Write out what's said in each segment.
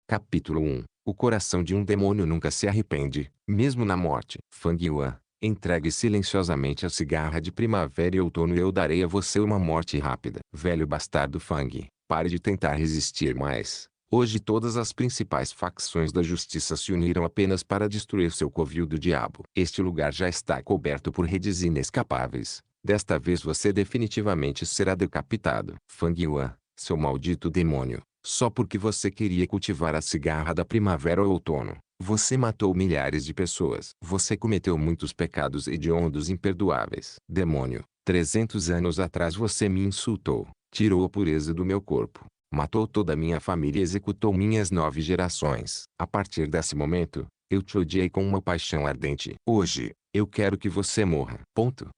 Capítulo 1. O coração de um demônio nunca se arrepende, mesmo na morte. Fang Yuan, entregue silenciosamente a cigarra de primavera e outono e eu darei a você uma morte rápida. Velho bastardo Fang, pare de tentar resistir mais. Hoje todas as principais facções da justiça se uniram apenas para destruir seu covil do diabo. Este lugar já está coberto por redes inescapáveis. Desta vez você definitivamente será decapitado. Fang Yuan, seu maldito demônio. Só porque você queria cultivar a cigarra da primavera ou outono, você matou milhares de pessoas. Você cometeu muitos pecados hediondos imperdoáveis. Demônio, 300 anos atrás você me insultou, tirou a pureza do meu corpo, matou toda a minha família e executou minhas 9 gerações. A partir desse momento, eu te odiei com uma paixão ardente. Hoje, eu quero que você morra. Ponto.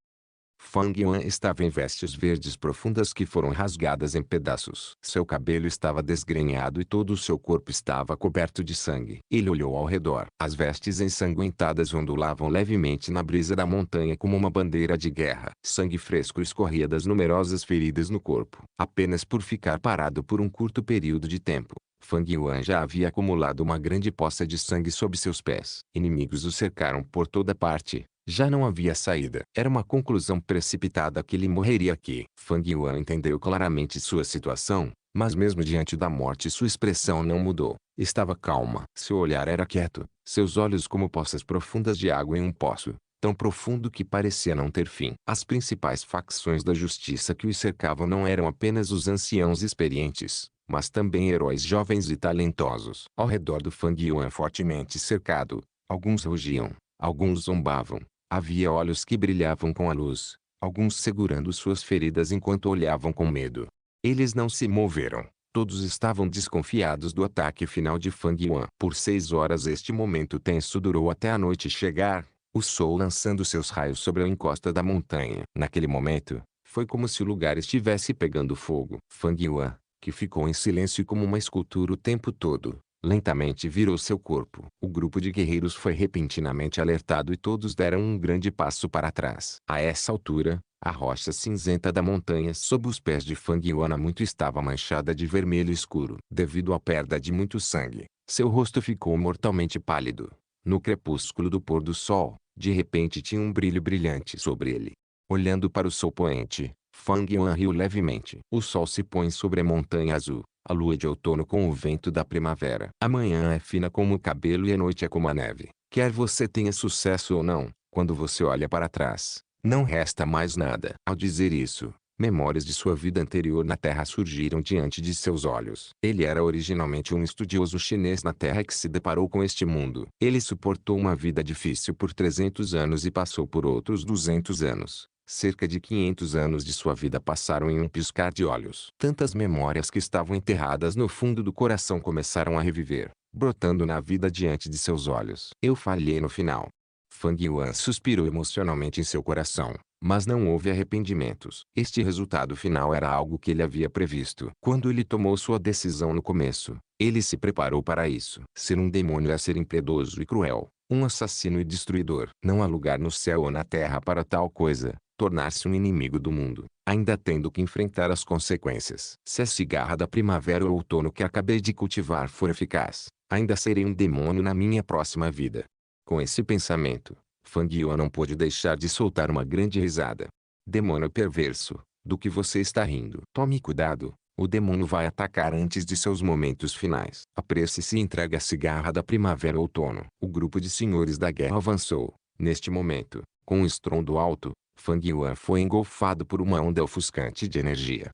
Fang Yuan estava em vestes verdes profundas que foram rasgadas em pedaços. Seu cabelo estava desgrenhado e todo o seu corpo estava coberto de sangue. Ele olhou ao redor. As vestes ensanguentadas ondulavam levemente na brisa da montanha como uma bandeira de guerra. Sangue fresco escorria das numerosas feridas no corpo. Apenas por ficar parado por um curto período de tempo, Fang Yuan já havia acumulado uma grande poça de sangue sob seus pés. Inimigos o cercaram por toda parte. Já não havia saída. Era uma conclusão precipitada que ele morreria aqui. Fang Yuan entendeu claramente sua situação, mas mesmo diante da morte sua expressão não mudou. Estava calma. Seu olhar era quieto, seus olhos como poças profundas de água em um poço, tão profundo que parecia não ter fim. As principais facções da justiça que o cercavam não eram apenas os anciãos experientes, mas também heróis jovens e talentosos. Ao redor do Fang Yuan fortemente cercado, alguns rugiam, alguns zombavam. Havia olhos que brilhavam com a luz, alguns segurando suas feridas enquanto olhavam com medo. Eles não se moveram. Todos estavam desconfiados do ataque final de Fang Yuan. Por 6 horas este momento tenso durou até a noite chegar, o sol lançando seus raios sobre a encosta da montanha. Naquele momento, foi como se o lugar estivesse pegando fogo. Fang Yuan, que ficou em silêncio como uma escultura o tempo todo, lentamente virou seu corpo. O grupo de guerreiros foi repentinamente alertado e todos deram um grande passo para trás. A essa altura, a rocha cinzenta da montanha sob os pés de Fang Yuan muito estava manchada de vermelho escuro. Devido à perda de muito sangue, seu rosto ficou mortalmente pálido. No crepúsculo do pôr do sol, de repente tinha um brilho brilhante sobre ele. Olhando para o sol poente, Fang Yuan riu levemente. O sol se põe sobre a montanha azul. A lua de outono com o vento da primavera. A manhã é fina como o cabelo e a noite é como a neve. Quer você tenha sucesso ou não, quando você olha para trás, não resta mais nada. Ao dizer isso, memórias de sua vida anterior na Terra surgiram diante de seus olhos. Ele era originalmente um estudioso chinês na Terra que se deparou com este mundo. Ele suportou uma vida difícil por 300 anos e passou por outros 200 anos. Cerca de 500 anos de sua vida passaram em um piscar de olhos. Tantas memórias que estavam enterradas no fundo do coração começaram a reviver, brotando na vida diante de seus olhos. Eu falhei no final. Fang Yuan suspirou emocionalmente em seu coração, mas não houve arrependimentos. Este resultado final era algo que ele havia previsto. Quando ele tomou sua decisão no começo, ele se preparou para isso. Ser um demônio é ser impiedoso e cruel, um assassino e destruidor. Não há lugar no céu ou na terra para tal coisa. Tornar-se um inimigo do mundo, ainda tendo que enfrentar as consequências. Se a cigarra da primavera ou outono que acabei de cultivar for eficaz, ainda serei um demônio na minha próxima vida. Com esse pensamento, Fang Yuan não pôde deixar de soltar uma grande risada. Demônio perverso, do que você está rindo? Tome cuidado, o demônio vai atacar antes de seus momentos finais. Apresse-se e entregue a cigarra da primavera ou outono. O grupo de senhores da guerra avançou. Neste momento, com um estrondo alto, Fang Yuan foi engolfado por uma onda ofuscante de energia.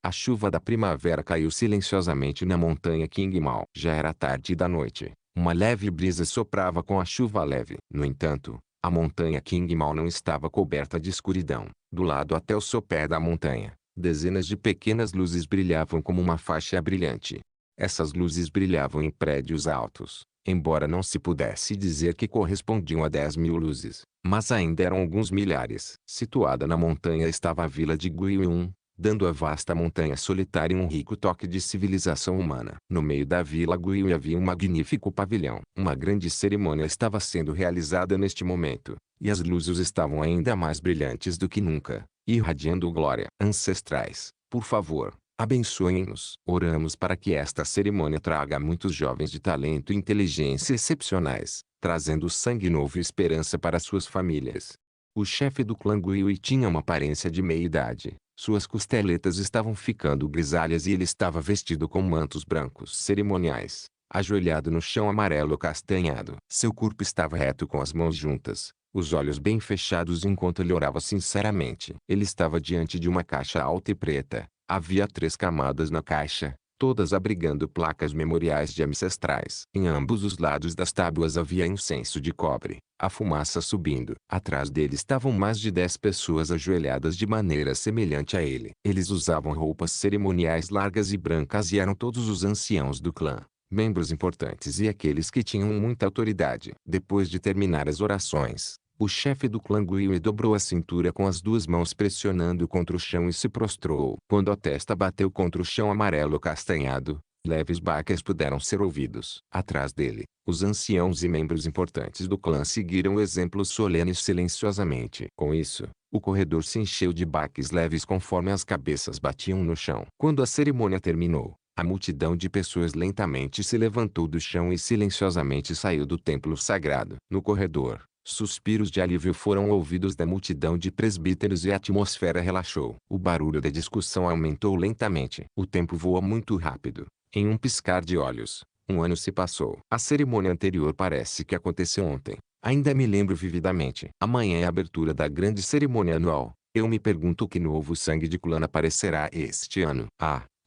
A chuva da primavera caiu silenciosamente na montanha Qingmao. Já era tarde da noite. Uma leve brisa soprava com a chuva leve. No entanto, a montanha Qingmao não estava coberta de escuridão. Do lado até o sopé da montanha, dezenas de pequenas luzes brilhavam como uma faixa brilhante. Essas luzes brilhavam em prédios altos, embora não se pudesse dizer que correspondiam a 10.000 luzes, mas ainda eram alguns milhares. Situada na montanha estava a vila de Guiyun, dando à vasta montanha solitária um rico toque de civilização humana. No meio da vila Guiyun havia um magnífico pavilhão. Uma grande cerimônia estava sendo realizada neste momento, e as luzes estavam ainda mais brilhantes do que nunca, irradiando glória. Ancestrais, por favor, Abençoem-nos. Oramos para que esta cerimônia traga muitos jovens de talento e inteligência excepcionais, trazendo sangue novo e esperança para suas famílias. O chefe do clã Gui tinha uma aparência de meia-idade. Suas costeletas estavam ficando grisalhas e ele estava vestido com mantos brancos cerimoniais, ajoelhado no chão amarelo castanhado. Seu corpo estava reto com as mãos juntas, os olhos bem fechados enquanto ele orava sinceramente. Ele estava diante de uma caixa alta e preta. Havia 3 camadas na caixa, todas abrigando placas memoriais de ancestrais. Em ambos os lados das tábuas havia incenso de cobre, a fumaça subindo. Atrás dele estavam mais de 10 pessoas ajoelhadas de maneira semelhante a ele. Eles usavam roupas cerimoniais largas e brancas e eram todos os anciãos do clã, membros importantes e aqueles que tinham muita autoridade. Depois de terminar as orações, o chefe do clã Gui dobrou a cintura com as 2 mãos pressionando contra o chão e se prostrou. Quando a testa bateu contra o chão amarelo castanhado, leves baques puderam ser ouvidos. Atrás dele, os anciãos e membros importantes do clã seguiram o exemplo solene silenciosamente. Com isso, o corredor se encheu de baques leves conforme as cabeças batiam no chão. Quando a cerimônia terminou, a multidão de pessoas lentamente se levantou do chão e silenciosamente saiu do templo sagrado. No corredor, suspiros de alívio foram ouvidos da multidão de presbíteros e a atmosfera relaxou. O barulho da discussão aumentou lentamente. O tempo voa muito rápido. Em um piscar de olhos, um ano se passou. A cerimônia anterior parece que aconteceu ontem. Ainda me lembro vividamente. Amanhã é a abertura da grande cerimônia anual. Eu me pergunto que novo sangue de clã aparecerá este ano.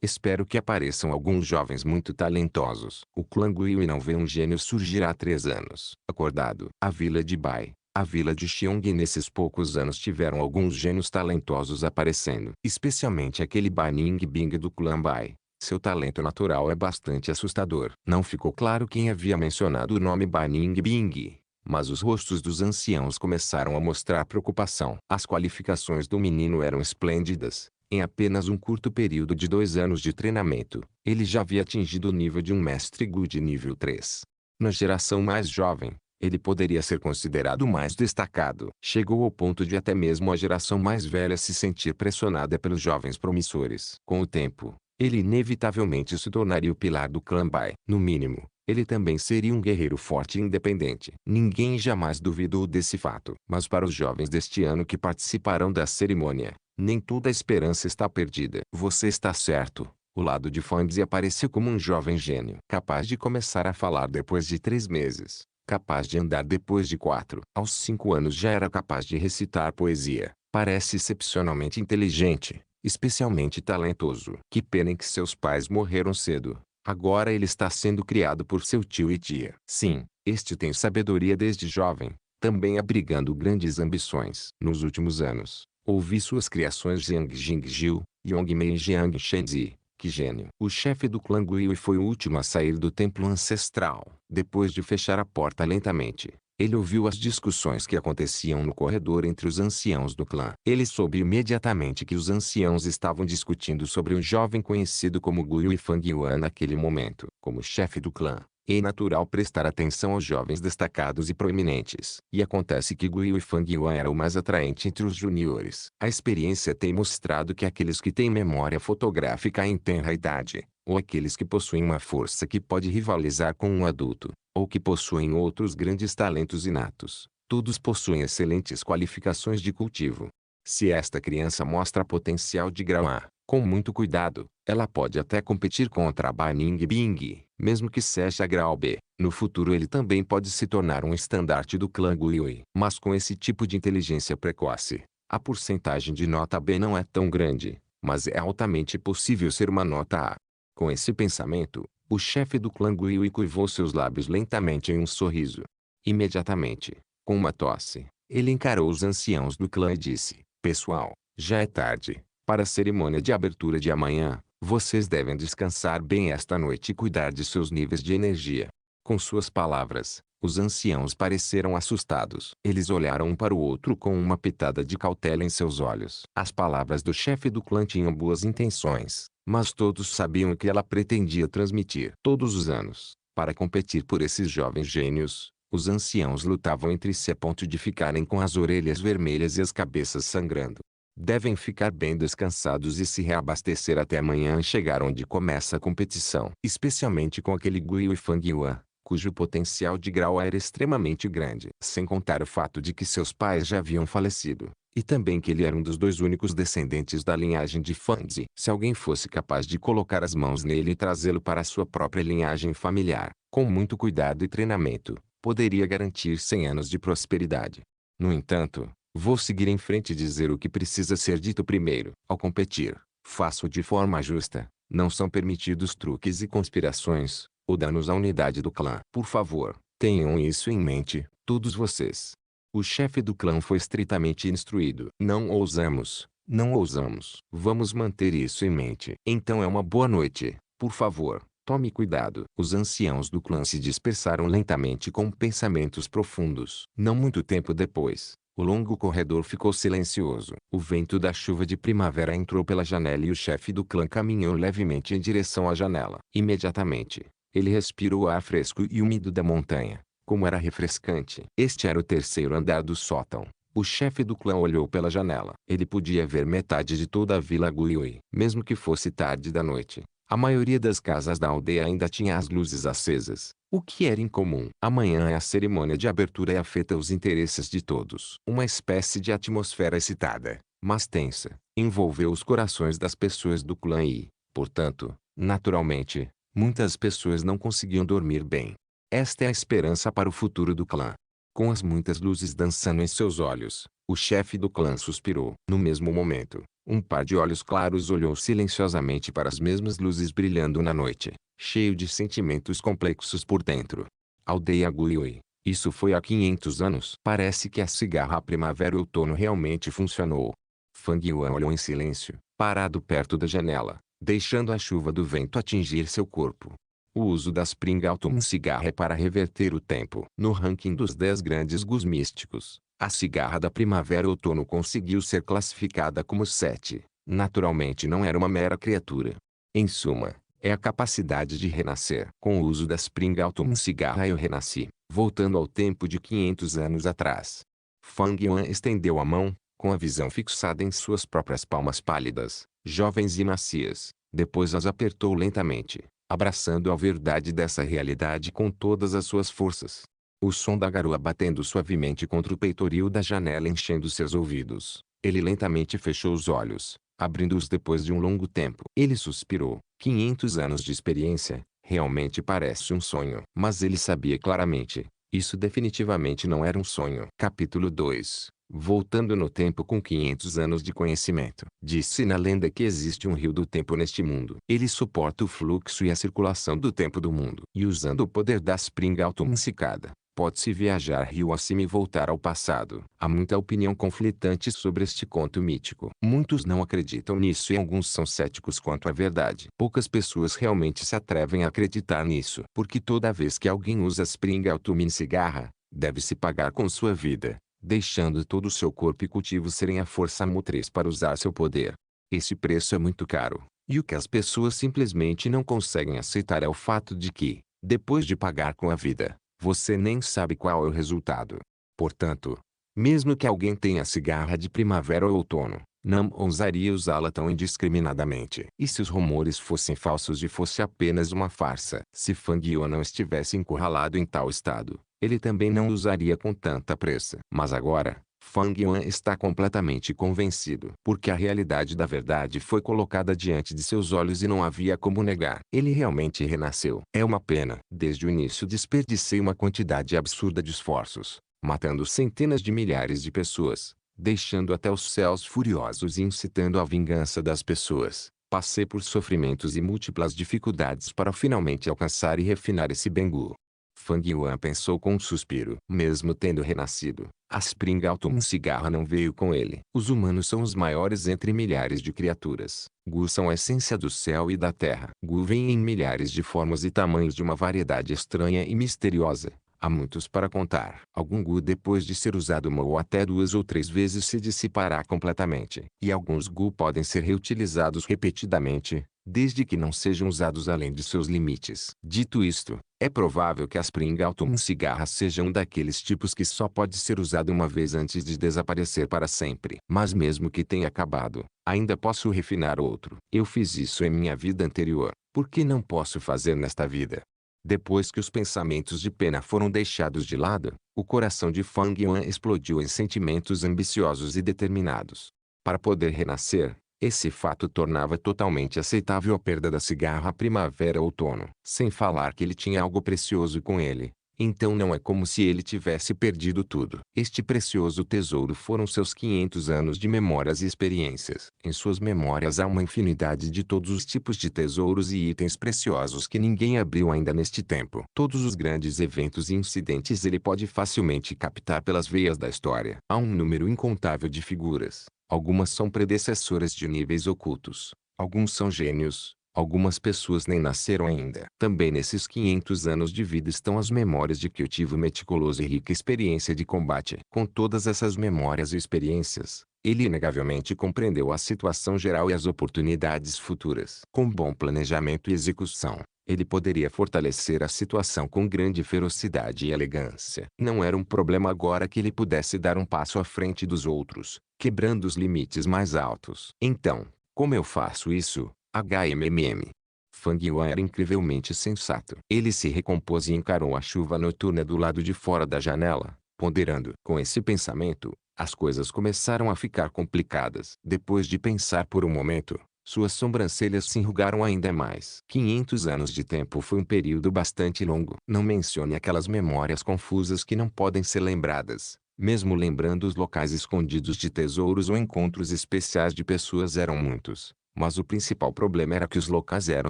Espero que apareçam alguns jovens muito talentosos. O clã Gui não vê um gênio surgir há 3 anos. Acordado. A vila de Bai, a vila de Xiong nesses poucos anos tiveram alguns gênios talentosos aparecendo. Especialmente aquele Bai Ningbing do clã Bai. Seu talento natural é bastante assustador. Não ficou claro quem havia mencionado o nome Bai Ningbing, mas os rostos dos anciãos começaram a mostrar preocupação. As qualificações do menino eram esplêndidas. Em apenas um curto período de 2 anos de treinamento, ele já havia atingido o nível de um mestre Gu de nível 3. Na geração mais jovem, ele poderia ser considerado o mais destacado. Chegou ao ponto de até mesmo a geração mais velha se sentir pressionada pelos jovens promissores. Com o tempo, ele inevitavelmente se tornaria o pilar do clã Bai. No mínimo, ele também seria um guerreiro forte e independente. Ninguém jamais duvidou desse fato. Mas para os jovens deste ano que participarão da cerimônia, nem toda a esperança está perdida. Você está certo. O lado de Fangzi apareceu como um jovem gênio. Capaz de começar a falar depois de 3 meses. Capaz de andar depois de 4. Aos 5 anos já era capaz de recitar poesia. Parece excepcionalmente inteligente, especialmente talentoso. Que pena em que seus pais morreram cedo. Agora ele está sendo criado por seu tio e tia. Sim, este tem sabedoria desde jovem, também abrigando grandes ambições. Nos últimos anos, ouvi suas criações Jiang Jingjiu, Yongmei e Jiang Shenzi. Que gênio! O chefe do clã Gui foi o último a sair do templo ancestral. Depois de fechar a porta lentamente, ele ouviu as discussões que aconteciam no corredor entre os anciãos do clã. Ele soube imediatamente que os anciãos estavam discutindo sobre um jovem conhecido como Gui Fangyuan naquele momento. Como chefe do clã, é natural prestar atenção aos jovens destacados e proeminentes. E acontece que Gui Fangyuan era o mais atraente entre os juniores. A experiência tem mostrado que aqueles que têm memória fotográfica em tenra idade, ou aqueles que possuem uma força que pode rivalizar com um adulto, ou que possuem outros grandes talentos inatos, todos possuem excelentes qualificações de cultivo. Se esta criança mostra potencial de grau A, com muito cuidado, ela pode até competir contra a Bai Ningbing, mesmo que seja grau B. No futuro ele também pode se tornar um estandarte do clã Gui. Mas com esse tipo de inteligência precoce, a porcentagem de nota B não é tão grande, mas é altamente possível ser uma nota A. Com esse pensamento, o chefe do clã Gui curvou seus lábios lentamente em um sorriso. Imediatamente, com uma tosse, ele encarou os anciãos do clã e disse: Pessoal, já é tarde. Para a cerimônia de abertura de amanhã, vocês devem descansar bem esta noite e cuidar de seus níveis de energia. Com suas palavras, os anciãos pareceram assustados. Eles olharam um para o outro com uma pitada de cautela em seus olhos. As palavras do chefe do clã tinham boas intenções, mas todos sabiam o que ela pretendia transmitir. Todos os anos, para competir por esses jovens gênios, os anciãos lutavam entre si a ponto de ficarem com as orelhas vermelhas e as cabeças sangrando. Devem ficar bem descansados e se reabastecer até amanhã e chegar onde começa a competição. Especialmente com aquele Guiyu e Fang Yuan, cujo potencial de grau era extremamente grande. Sem contar o fato de que seus pais já haviam falecido. E também que ele era um dos dois únicos descendentes da linhagem de Fangzi. Se alguém fosse capaz de colocar as mãos nele e trazê-lo para a sua própria linhagem familiar, com muito cuidado e treinamento, poderia garantir 100 anos de prosperidade. No entanto, vou seguir em frente e dizer o que precisa ser dito primeiro. Ao competir, faço de forma justa. Não são permitidos truques e conspirações, ou danos à unidade do clã. Por favor, tenham isso em mente, todos vocês. O chefe do clã foi estritamente instruído. Não ousamos. Não ousamos. Vamos manter isso em mente. Então é uma boa noite. Por favor, tome cuidado. Os anciãos do clã se dispersaram lentamente com pensamentos profundos. Não muito tempo depois, o longo corredor ficou silencioso. O vento da chuva de primavera entrou pela janela e o chefe do clã caminhou levemente em direção à janela. Imediatamente, ele respirou o ar fresco e úmido da montanha. Como era refrescante. Este era o terceiro andar do sótão. O chefe do clã olhou pela janela. Ele podia ver metade de toda a Vila Guiui. Mesmo que fosse tarde da noite, a maioria das casas da aldeia ainda tinha as luzes acesas, o que era incomum. Amanhã é a cerimônia de abertura e afeta os interesses de todos. Uma espécie de atmosfera excitada, mas tensa, envolveu os corações das pessoas do clã e, portanto, naturalmente, muitas pessoas não conseguiam dormir bem. Esta é a esperança para o futuro do clã. Com as muitas luzes dançando em seus olhos, o chefe do clã suspirou. No mesmo momento, um par de olhos claros olhou silenciosamente para as mesmas luzes brilhando na noite, cheio de sentimentos complexos por dentro. Aldeia Guiui. Isso foi há 500 anos. Parece que a cigarra primavera e outono realmente funcionou. Fang Yuan olhou em silêncio, parado perto da janela, deixando a chuva do vento atingir seu corpo. O uso da Spring Autumn cigarra é para reverter o tempo. No ranking dos 10 grandes gus místicos, a cigarra da primavera-outono conseguiu ser classificada como 7. Naturalmente não era uma mera criatura. Em suma, é a capacidade de renascer. Com o uso da Spring Autumn cigarra eu renasci, voltando ao tempo de 500 anos atrás. Fang Yuan estendeu a mão, com a visão fixada em suas próprias palmas pálidas, jovens e macias, depois as apertou lentamente, abraçando a verdade dessa realidade com todas as suas forças. O som da garoa batendo suavemente contra o peitoril da janela enchendo seus ouvidos. Ele lentamente fechou os olhos, abrindo-os depois de um longo tempo. Ele suspirou. 500 anos de experiência, realmente parece um sonho. Mas ele sabia claramente, isso definitivamente não era um sonho. Capítulo 2. Voltando no tempo com 500 anos de conhecimento. Disse na lenda que existe um rio do tempo neste mundo. Ele suporta o fluxo e a circulação do tempo do mundo. E usando o poder da Spring Autumn cicada, pode-se viajar rio acima e voltar ao passado. Há muita opinião conflitante sobre este conto mítico. Muitos não acreditam nisso e alguns são céticos quanto à verdade. Poucas pessoas realmente se atrevem a acreditar nisso. Porque toda vez que alguém usa Spring Autumn cigarra, deve-se pagar com sua vida, deixando todo o seu corpo e cultivo serem a força motriz para usar seu poder. Esse preço é muito caro. E o que as pessoas simplesmente não conseguem aceitar é o fato de que, depois de pagar com a vida, você nem sabe qual é o resultado. Portanto, mesmo que alguém tenha cigarra de primavera ou outono, não ousaria usá-la tão indiscriminadamente. E se os rumores fossem falsos e fosse apenas uma farsa? Se Fang Yuan não estivesse encurralado em tal estado, ele também não usaria com tanta pressa. Mas agora, Fang Yuan está completamente convencido. Porque a realidade da verdade foi colocada diante de seus olhos e não havia como negar. Ele realmente renasceu. É uma pena. Desde o início desperdicei uma quantidade absurda de esforços, matando centenas de milhares de pessoas, deixando até os céus furiosos e incitando a vingança das pessoas. Passei por sofrimentos e múltiplas dificuldades para finalmente alcançar e refinar esse Bengu. Fang Yuan pensou com um suspiro. Mesmo tendo renascido, a Spring Autumn cigarra não veio com ele. Os humanos são os maiores entre milhares de criaturas. Gu são a essência do céu e da terra. Gu vem em milhares de formas e tamanhos de uma variedade estranha e misteriosa. Há muitos para contar. Algum Gu depois de ser usado uma ou até 2 ou 3 vezes se dissipará completamente. E alguns Gu podem ser reutilizados repetidamente, desde que não sejam usados além de seus limites. Dito isto, é provável que a Spring Autumn cigarra seja um daqueles tipos que só pode ser usado uma vez antes de desaparecer para sempre. Mas mesmo que tenha acabado, ainda posso refinar outro. Eu fiz isso em minha vida anterior. Por que não posso fazer nesta vida? Depois que os pensamentos de pena foram deixados de lado, o coração de Fang Yuan explodiu em sentimentos ambiciosos e determinados. Para poder renascer, esse fato tornava totalmente aceitável a perda da cigarra primavera-outono. Sem falar que ele tinha algo precioso com ele. Então não é como se ele tivesse perdido tudo. Este precioso tesouro foram seus 500 anos de memórias e experiências. Em suas memórias há uma infinidade de todos os tipos de tesouros e itens preciosos que ninguém abriu ainda neste tempo. Todos os grandes eventos e incidentes ele pode facilmente captar pelas veias da história. Há um número incontável de figuras. Algumas são predecessoras de níveis ocultos. Alguns são gênios. Algumas pessoas nem nasceram ainda. Também nesses 500 anos de vida estão as memórias de que eu tive meticulosa e rica experiência de combate. Com todas essas memórias e experiências, ele inegavelmente compreendeu a situação geral e as oportunidades futuras. Com bom planejamento e execução, ele poderia fortalecer a situação com grande ferocidade e elegância. Não era um problema agora que ele pudesse dar um passo à frente dos outros, quebrando os limites mais altos. Então, como eu faço isso? HMMM. Fang Yuan era incrivelmente sensato. Ele se recompôs e encarou a chuva noturna do lado de fora da janela, ponderando. Com esse pensamento, as coisas começaram a ficar complicadas. Depois de pensar por um momento, suas sobrancelhas se enrugaram ainda mais. 500 anos de tempo foi um período bastante longo. Não mencione aquelas memórias confusas que não podem ser lembradas. Mesmo lembrando os locais escondidos de tesouros ou encontros especiais de pessoas eram muitos. Mas o principal problema era que os locais eram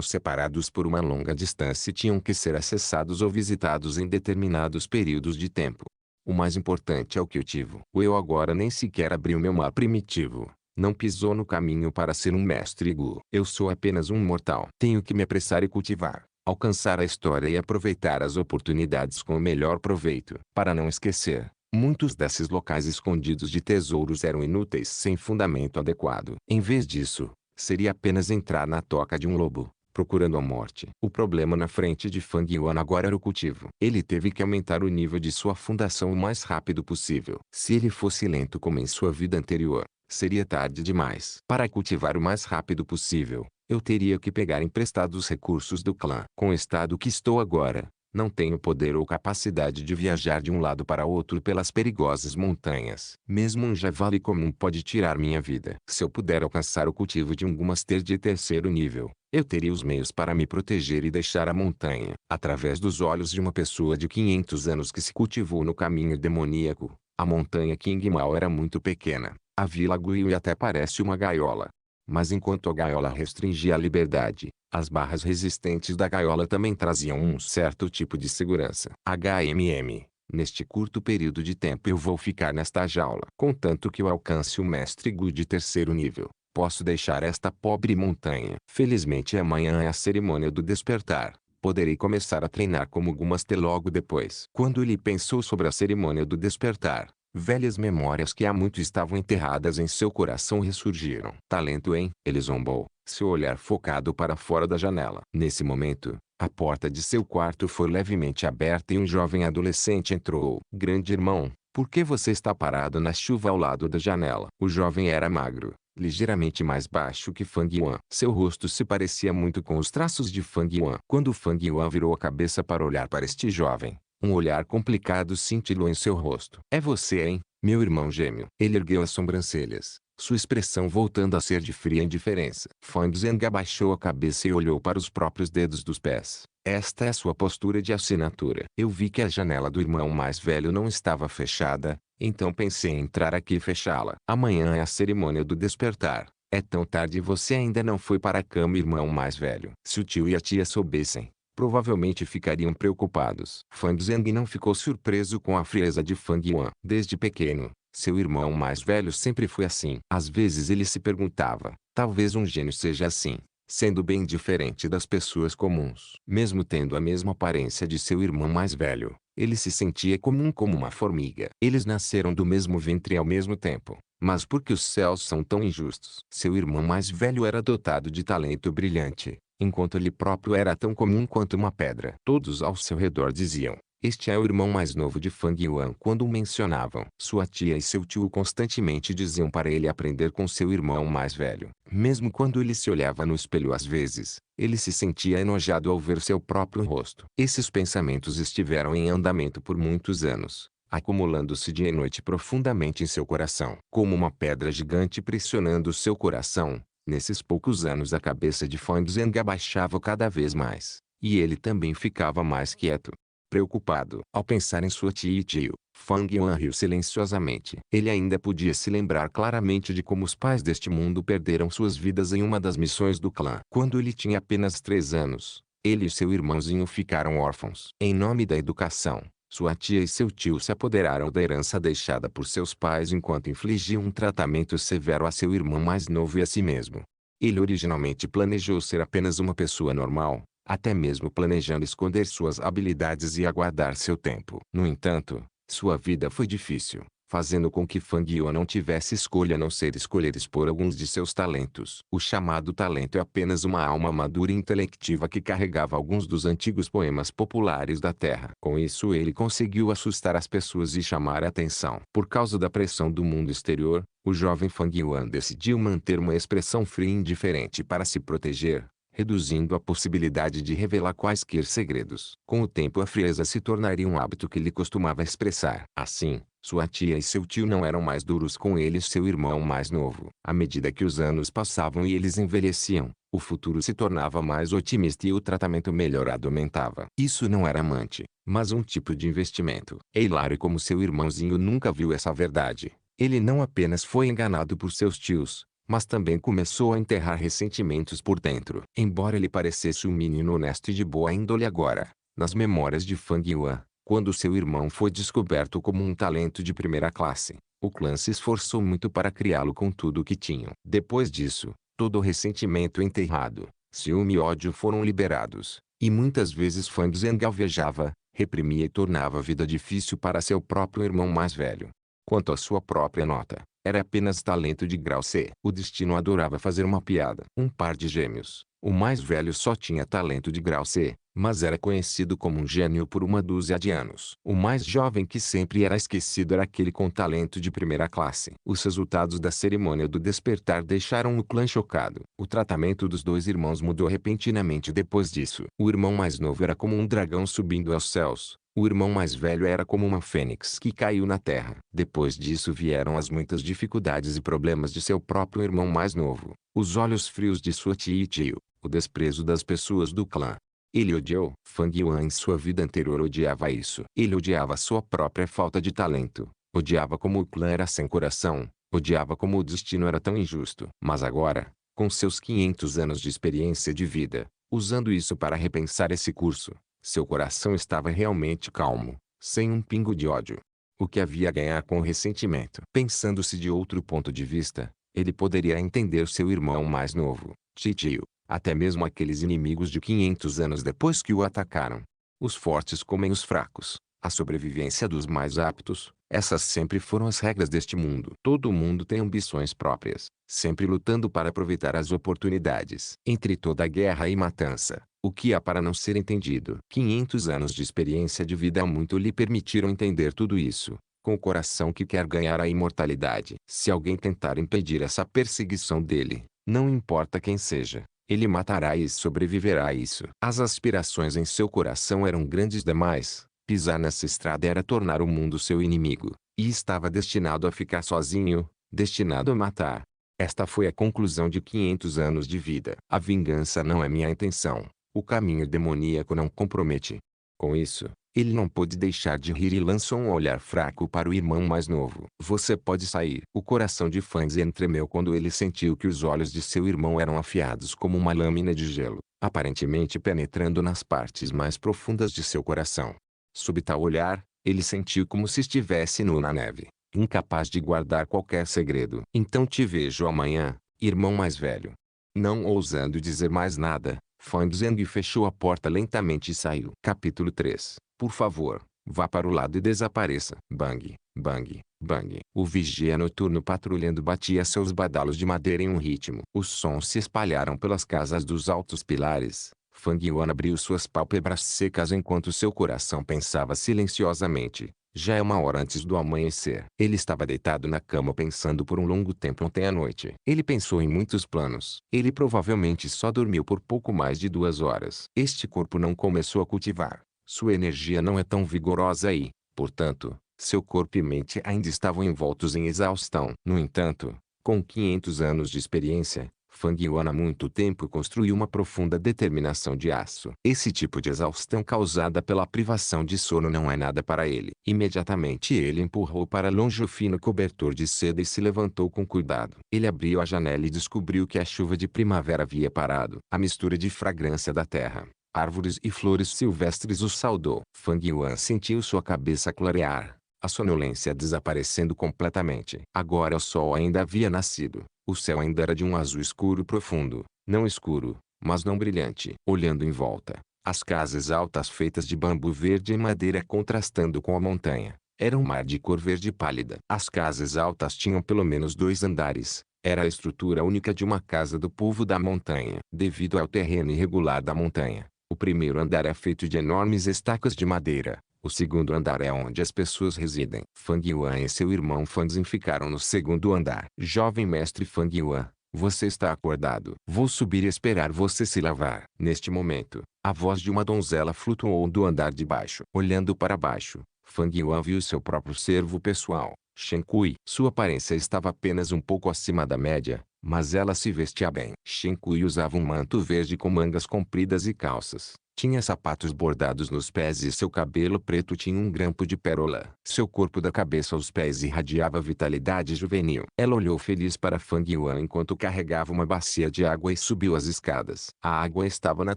separados por uma longa distância e tinham que ser acessados ou visitados em determinados períodos de tempo. O mais importante é o cultivo. O eu agora nem sequer abriu meu mar primitivo. Não pisou no caminho para ser um mestre Gu. Eu sou apenas um mortal. Tenho que me apressar e cultivar, alcançar a história e aproveitar as oportunidades com o melhor proveito. Para não esquecer, muitos desses locais escondidos de tesouros eram inúteis sem fundamento adequado. Em vez disso, seria apenas entrar na toca de um lobo, procurando a morte. O problema na frente de Fang Yuan agora era o cultivo. Ele teve que aumentar o nível de sua fundação o mais rápido possível. Se ele fosse lento como em sua vida anterior, seria tarde demais. Para cultivar o mais rápido possível, eu teria que pegar emprestados recursos do clã. Com o estado que estou agora, não tenho poder ou capacidade de viajar de um lado para outro pelas perigosas montanhas. Mesmo um javali comum pode tirar minha vida. Se eu puder alcançar o cultivo de um Master de terceiro nível, eu teria os meios para me proteger e deixar a montanha. Através dos olhos de uma pessoa de 500 anos que se cultivou no caminho demoníaco, a montanha King Mao era muito pequena. A Vila Guiyu até parece uma gaiola. Mas enquanto a gaiola restringia a liberdade, as barras resistentes da gaiola também traziam um certo tipo de segurança. HMM. Neste curto período de tempo eu vou ficar nesta jaula. Contanto que eu alcance o Mestre Gu de terceiro nível, posso deixar esta pobre montanha. Felizmente amanhã é a cerimônia do despertar. Poderei começar a treinar como Gu Master logo depois. Quando ele pensou sobre a cerimônia do despertar, velhas memórias que há muito estavam enterradas em seu coração ressurgiram. Talento, hein? Ele zombou, seu olhar focado para fora da janela. Nesse momento, a porta de seu quarto foi levemente aberta e um jovem adolescente entrou. Grande irmão, por que você está parado na chuva ao lado da janela? O jovem era magro, ligeiramente mais baixo que Fang Yuan. Seu rosto se parecia muito com os traços de Fang Yuan. Quando Fang Yuan virou a cabeça para olhar para este jovem, um olhar complicado cintilou em seu rosto. É você, hein, meu irmão gêmeo? Ele ergueu as sobrancelhas, sua expressão voltando a ser de fria indiferença. Fang Zheng abaixou a cabeça e olhou para os próprios dedos dos pés. Esta é sua postura de assinatura. Eu vi que a janela do irmão mais velho não estava fechada, então pensei em entrar aqui e fechá-la. Amanhã é a cerimônia do despertar. É tão tarde e você ainda não foi para a cama, irmão mais velho. Se o tio e a tia soubessem, provavelmente ficariam preocupados. Fang Zheng não ficou surpreso com a frieza de Fang Yuan. Desde pequeno, seu irmão mais velho sempre foi assim. Às vezes ele se perguntava, talvez um gênio seja assim, sendo bem diferente das pessoas comuns. Mesmo tendo a mesma aparência de seu irmão mais velho, ele se sentia comum como uma formiga. Eles nasceram do mesmo ventre ao mesmo tempo, Mas por que os céus são tão injustos? Seu irmão mais velho era dotado de talento brilhante, enquanto ele próprio era tão comum quanto uma pedra. Todos ao seu redor diziam: este é o irmão mais novo de Fang Yuan. Quando o mencionavam, sua tia e seu tio constantemente diziam para ele aprender com seu irmão mais velho. Mesmo quando ele se olhava no espelho às vezes, ele se sentia enojado ao ver seu próprio rosto. Esses pensamentos estiveram em andamento por muitos anos, acumulando-se dia e noite profundamente em seu coração. Como uma pedra gigante pressionando seu coração, nesses poucos anos a cabeça de Fang Zheng abaixava cada vez mais, e ele também ficava mais quieto. Preocupado, ao pensar em sua tia e tio, Fang Yuan riu silenciosamente. Ele ainda podia se lembrar claramente de como os pais deste mundo perderam suas vidas em uma das missões do clã. Quando ele tinha apenas 3 anos, ele e seu irmãozinho ficaram órfãos. Em nome da educação, sua tia e seu tio se apoderaram da herança deixada por seus pais enquanto infligiam um tratamento severo a seu irmão mais novo e a si mesmo. Ele originalmente planejou ser apenas uma pessoa normal, até mesmo planejando esconder suas habilidades e aguardar seu tempo. No entanto, sua vida foi difícil, fazendo com que Fang Yuan não tivesse escolha a não ser escolher expor alguns de seus talentos. O chamado talento é apenas uma alma madura e intelectiva que carregava alguns dos antigos poemas populares da Terra. Com isso ele conseguiu assustar as pessoas e chamar a atenção. Por causa da pressão do mundo exterior, o jovem Fang Yuan decidiu manter uma expressão fria e indiferente para se proteger, reduzindo a possibilidade de revelar quaisquer segredos. Com o tempo a frieza se tornaria um hábito que ele costumava expressar. Assim, sua tia e seu tio não eram mais duros com ele e seu irmão mais novo. À medida que os anos passavam e eles envelheciam, o futuro se tornava mais otimista e o tratamento melhorado aumentava. Isso não era amante, mas um tipo de investimento. É hilário como seu irmãozinho nunca viu essa verdade. Ele não apenas foi enganado por seus tios, mas também começou a enterrar ressentimentos por dentro. Embora ele parecesse um menino honesto e de boa índole agora, nas memórias de Fang Yuan, quando seu irmão foi descoberto como um talento de primeira classe, o clã se esforçou muito para criá-lo com tudo o que tinham. Depois disso, todo o ressentimento enterrado, ciúme e ódio foram liberados, e muitas vezes Fang Zheng alvejava, reprimia e tornava a vida difícil para seu próprio irmão mais velho. Quanto à sua própria nota, era apenas talento de grau C. O destino adorava fazer uma piada. Um par de gêmeos. O mais velho só tinha talento de grau C, mas era conhecido como um gênio por uma dúzia de anos. O mais jovem que sempre era esquecido era aquele com talento de primeira classe. Os resultados da cerimônia do despertar deixaram o clã chocado. O tratamento dos dois irmãos mudou repentinamente depois disso. O irmão mais novo era como um dragão subindo aos céus. O irmão mais velho era como uma fênix que caiu na terra. Depois disso vieram as muitas dificuldades e problemas de seu próprio irmão mais novo. Os olhos frios de sua tia e tio. O desprezo das pessoas do clã. Ele odiou. Fang Yuan em sua vida anterior odiava isso. Ele odiava sua própria falta de talento. Odiava como o clã era sem coração. Odiava como o destino era tão injusto. Mas agora, com seus 500 anos de experiência de vida, usando isso para repensar esse curso, seu coração estava realmente calmo, sem um pingo de ódio. O que havia a ganhar com o ressentimento? Pensando-se de outro ponto de vista, ele poderia entender seu irmão mais novo, tio, até mesmo aqueles inimigos de 500 anos depois que o atacaram. Os fortes comem os fracos, a sobrevivência dos mais aptos, essas sempre foram as regras deste mundo. Todo mundo tem ambições próprias, sempre lutando para aproveitar as oportunidades. Entre toda guerra e matança, o que há para não ser entendido? 500 anos de experiência de vida há muito lhe permitiram entender tudo isso, com o coração que quer ganhar a imortalidade. Se alguém tentar impedir essa perseguição dele, não importa quem seja, ele matará e sobreviverá a isso. As aspirações em seu coração eram grandes demais. Pisar nessa estrada era tornar o mundo seu inimigo, e estava destinado a ficar sozinho, destinado a matar. Esta foi a conclusão de 500 anos de vida. A vingança não é minha intenção. O caminho demoníaco não compromete. Com isso, ele não pôde deixar de rir e lançou um olhar fraco para o irmão mais novo. Você pode sair. O coração de Fang Zheng tremeu quando ele sentiu que os olhos de seu irmão eram afiados como uma lâmina de gelo, aparentemente penetrando nas partes mais profundas de seu coração. Sob tal olhar, ele sentiu como se estivesse nu na neve, incapaz de guardar qualquer segredo. Então te vejo amanhã, irmão mais velho. Não ousando dizer mais nada, Fang Zheng fechou a porta lentamente e saiu. Capítulo 3. Por favor, vá para o lado e desapareça. Bang, bang, Bang! O vigia noturno patrulhando batia seus badalos de madeira em um ritmo. Os sons se espalharam pelas casas dos altos pilares. Fang Yuan abriu suas pálpebras secas enquanto seu coração pensava silenciosamente. Já é 1 hora antes do amanhecer. Ele estava deitado na cama pensando por um longo tempo ontem à noite. Ele pensou em muitos planos. Ele provavelmente só dormiu por pouco mais de 2 horas. Este corpo não começou a cultivar. Sua energia não é tão vigorosa e, portanto, seu corpo e mente ainda estavam envoltos em exaustão. No entanto, com 500 anos de experiência, Fang Yuan há muito tempo construiu uma profunda determinação de aço. Esse tipo de exaustão causada pela privação de sono não é nada para ele. Imediatamente ele empurrou para longe o fino cobertor de seda e se levantou com cuidado. Ele abriu a janela e descobriu que a chuva de primavera havia parado. A mistura de fragrância da terra, árvores e flores silvestres o saudou. Fang Yuan sentiu sua cabeça clarear, a sonolência desaparecendo completamente. Agora o sol ainda havia nascido. O céu ainda era de um azul escuro profundo, não escuro, mas não brilhante. Olhando em volta, as casas altas feitas de bambu verde e madeira contrastando com a montanha, era um mar de cor verde pálida. As casas altas tinham pelo menos 2 andares. Era a estrutura única de uma casa do povo da montanha. Devido ao terreno irregular da montanha, o primeiro andar é feito de enormes estacas de madeira. O segundo andar é onde as pessoas residem. Fang Yuan e seu irmão Fanzin ficaram no segundo andar. Jovem mestre Fang Yuan, você está acordado. Vou subir e esperar você se lavar. Neste momento, a voz de uma donzela flutuou do andar de baixo. Olhando para baixo, Fang Yuan viu seu próprio servo pessoal, Shen Kui. Sua aparência estava apenas um pouco acima da média, mas ela se vestia bem. Shen Kui usava um manto verde com mangas compridas e calças. Tinha sapatos bordados nos pés e seu cabelo preto tinha um grampo de pérola. Seu corpo da cabeça aos pés irradiava vitalidade juvenil. Ela olhou feliz para Fang Yuan enquanto carregava uma bacia de água e subiu as escadas. A água estava na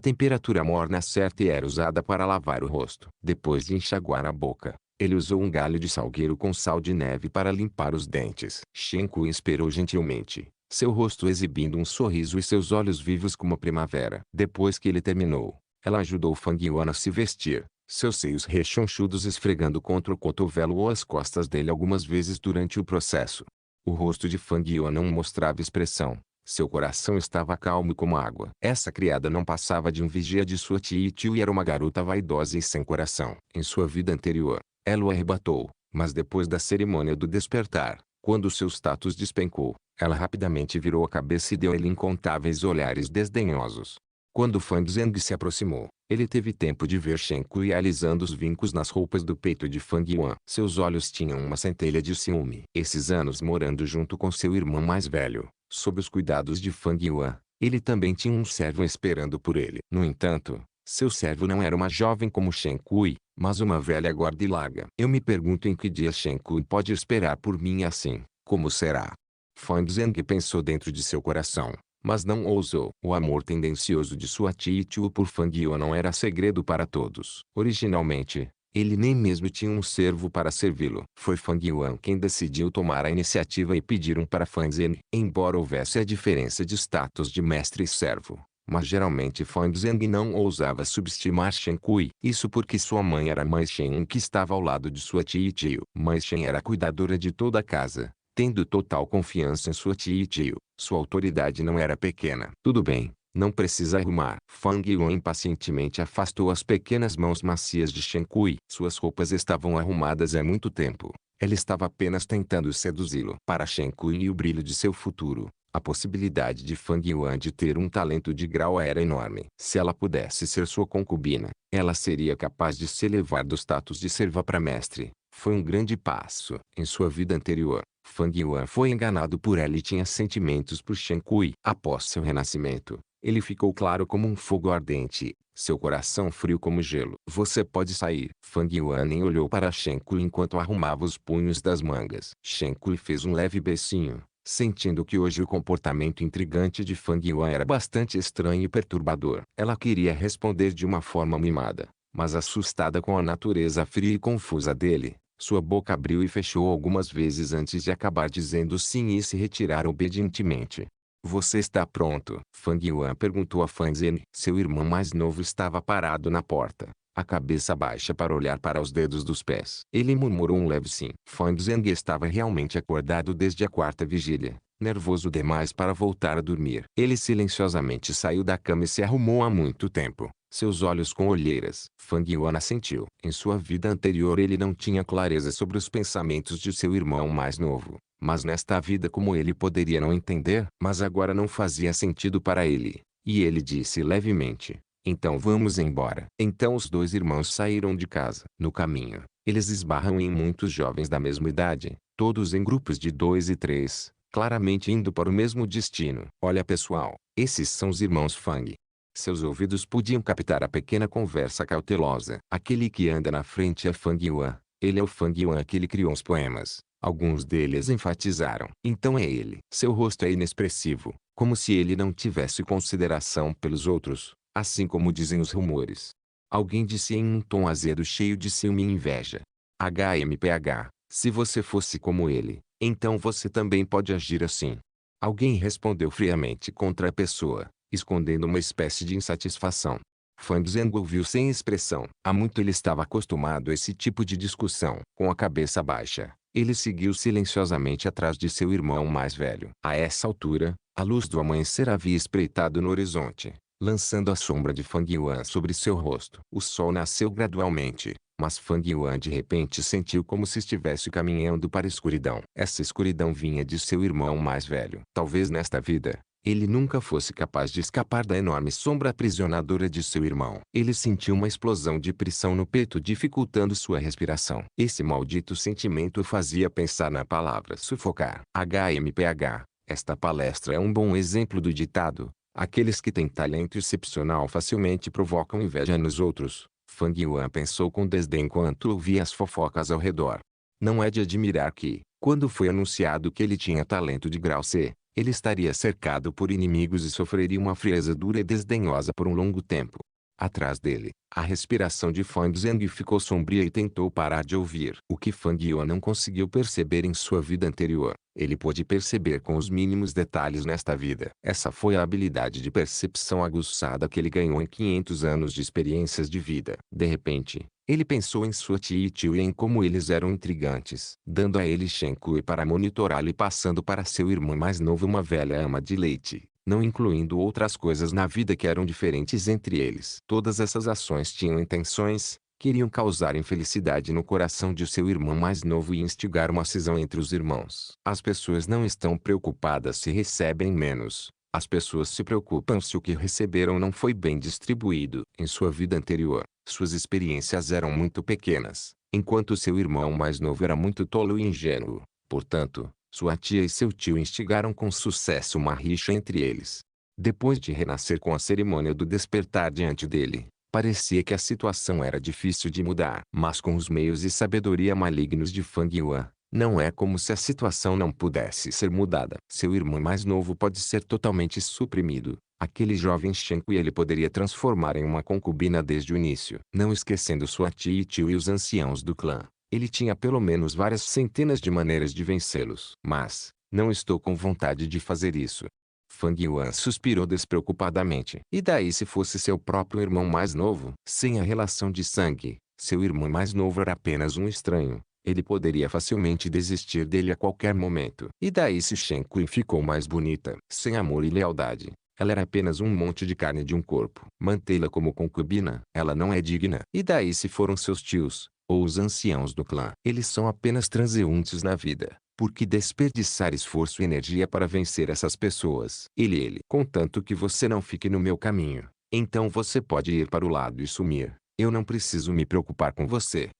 temperatura morna certa e era usada para lavar o rosto. Depois de enxaguar a boca, ele usou um galho de salgueiro com sal de neve para limpar os dentes. Shen Kui esperou gentilmente, seu rosto exibindo um sorriso e seus olhos vivos como a primavera. Depois que ele terminou, ela ajudou Fang Yuan a se vestir, seus seios rechonchudos esfregando contra o cotovelo ou as costas dele algumas vezes durante o processo. O rosto de Fang Yuan não mostrava expressão. Seu coração estava calmo como água. Essa criada não passava de um vigia de sua tia e tio e era uma garota vaidosa e sem coração. Em sua vida anterior, ela o arrebatou, mas depois da cerimônia do despertar, quando seu status despencou, ela rapidamente virou a cabeça e deu a ele incontáveis olhares desdenhosos. Quando Fang Zheng se aproximou, ele teve tempo de ver Shen Kui alisando os vincos nas roupas do peito de Fang Yuan. Seus olhos tinham uma centelha de ciúme. Esses anos morando junto com seu irmão mais velho, sob os cuidados de Fang Yuan, ele também tinha um servo esperando por ele. No entanto, seu servo não era uma jovem como Shen Kui, mas uma velha gorda e larga. Eu me pergunto em que dia Shen Kui pode esperar por mim assim. Como será? Fang Zheng pensou dentro de seu coração, mas não ousou. O amor tendencioso de sua tia e tio por Fang Yuan não era segredo para todos. Originalmente, ele nem mesmo tinha um servo para servi-lo. Foi Fang Yuan quem decidiu tomar a iniciativa e pedir um para Fang Zheng. Embora houvesse a diferença de status de mestre e servo, mas geralmente Fang Zheng não ousava subestimar Shen Kui. Isso porque sua mãe era Mãe Shen que estava ao lado de sua tia e tio. Mãe Shen era a cuidadora de toda a casa. Tendo total confiança em sua tia e tio, sua autoridade não era pequena. Tudo bem, não precisa arrumar. Fang Yuan impacientemente afastou as pequenas mãos macias de Shen Kui. Suas roupas estavam arrumadas há muito tempo. Ela estava apenas tentando seduzi-lo. Para Shen Kui e o brilho de seu futuro, a possibilidade de Fang Yuan de ter um talento de grau era enorme. Se ela pudesse ser sua concubina, ela seria capaz de se elevar do status de serva para mestre. Foi um grande passo. Em sua vida anterior, Fang Yuan foi enganado por ela e tinha sentimentos por Shen Kui. Após seu renascimento, ele ficou claro como um fogo ardente, seu coração frio como gelo. Você pode sair. Fang Yuan nem olhou para Shen Kui enquanto arrumava os punhos das mangas. Shen Kui fez um leve beicinho, sentindo que hoje o comportamento intrigante de Fang Yuan era bastante estranho e perturbador. Ela queria responder de uma forma mimada, mas assustada com a natureza fria e confusa dele, sua boca abriu e fechou algumas vezes antes de acabar dizendo sim e se retirar obedientemente. Você está pronto? Fang Yuan perguntou a Fang Zheng. Seu irmão mais novo estava parado na porta, a cabeça baixa para olhar para os dedos dos pés. Ele murmurou um leve sim. Fang Zheng estava realmente acordado desde a quarta vigília, nervoso demais para voltar a dormir. Ele silenciosamente saiu da cama e se arrumou há muito tempo, seus olhos com olheiras. Fang Yuan assentiu. Em sua vida anterior ele não tinha clareza sobre os pensamentos de seu irmão mais novo. Mas nesta vida como ele poderia não entender? Mas agora não fazia sentido para ele. E ele disse levemente: então vamos embora. Então os dois irmãos saíram de casa. No caminho, eles esbarram em muitos jovens da mesma idade, todos em grupos de 2 e 3, claramente indo para o mesmo destino. Olha pessoal, esses são os irmãos Fang. Seus ouvidos podiam captar a pequena conversa cautelosa. Aquele que anda na frente é Fang Yuan. Ele é o Fang Yuan que ele criou os poemas. Alguns deles enfatizaram. Então é ele. Seu rosto é inexpressivo, como se ele não tivesse consideração pelos outros, assim como dizem os rumores. Alguém disse em um tom azedo cheio de ciúme e inveja: HMPH, se você fosse como ele, então você também pode agir assim. Alguém respondeu friamente contra a pessoa, escondendo uma espécie de insatisfação. Fang Zheng ouviu sem expressão. Há muito ele estava acostumado a esse tipo de discussão. Com a cabeça baixa, ele seguiu silenciosamente atrás de seu irmão mais velho. A essa altura, a luz do amanhecer havia espreitado no horizonte, lançando a sombra de Fang Yuan sobre seu rosto. O sol nasceu gradualmente, mas Fang Yuan de repente sentiu como se estivesse caminhando para a escuridão. Essa escuridão vinha de seu irmão mais velho. Talvez nesta vida, ele nunca fosse capaz de escapar da enorme sombra aprisionadora de seu irmão. Ele sentiu uma explosão de pressão no peito dificultando sua respiração. Esse maldito sentimento o fazia pensar na palavra sufocar. HMPH. Esta palestra é um bom exemplo do ditado: aqueles que têm talento excepcional facilmente provocam inveja nos outros. Fang Yuan pensou com desdém enquanto ouvia as fofocas ao redor. Não é de admirar que, quando foi anunciado que ele tinha talento de grau C, ele estaria cercado por inimigos e sofreria uma frieza dura e desdenhosa por um longo tempo. Atrás dele, a respiração de Fang Zheng ficou sombria e tentou parar de ouvir. O que Fang Yuan não conseguiu perceber em sua vida anterior, ele pôde perceber com os mínimos detalhes nesta vida. Essa foi a habilidade de percepção aguçada que ele ganhou em 500 anos de experiências de vida. De repente, ele pensou em sua tia e tio e em como eles eram intrigantes, dando a ele Shen Kui para monitorá-lo e passando para seu irmão mais novo uma velha ama de leite, não incluindo outras coisas na vida que eram diferentes entre eles. Todas essas ações tinham intenções, queriam causar infelicidade no coração de seu irmão mais novo e instigar uma cisão entre os irmãos. As pessoas não estão preocupadas se recebem menos. As pessoas se preocupam se o que receberam não foi bem distribuído. Em sua vida anterior, suas experiências eram muito pequenas, enquanto seu irmão mais novo era muito tolo e ingênuo. Portanto, sua tia e seu tio instigaram com sucesso uma rixa entre eles. Depois de renascer com a cerimônia do despertar diante dele, parecia que a situação era difícil de mudar. Mas com os meios e sabedoria malignos de Fang Yuan, não é como se a situação não pudesse ser mudada. Seu irmão mais novo pode ser totalmente suprimido. Aquele jovem Shen Kui ele poderia transformar em uma concubina desde o início. Não esquecendo sua tia e tio e os anciãos do clã, ele tinha pelo menos várias centenas de maneiras de vencê-los. Mas, não estou com vontade de fazer isso. Fang Yuan suspirou despreocupadamente. E daí se fosse seu próprio irmão mais novo? Sem a relação de sangue, seu irmão mais novo era apenas um estranho. Ele poderia facilmente desistir dele a qualquer momento. E daí se Shen Kui ficou mais bonita? Sem amor e lealdade, ela era apenas um monte de carne de um corpo. Mantê-la como concubina, ela não é digna. E daí se foram seus tios, ou os anciãos do clã? Eles são apenas transeuntes na vida. Por que desperdiçar esforço e energia para vencer essas pessoas? Ele. Contanto que você não fique no meu caminho, então você pode ir para o lado e sumir. Eu não preciso me preocupar com você.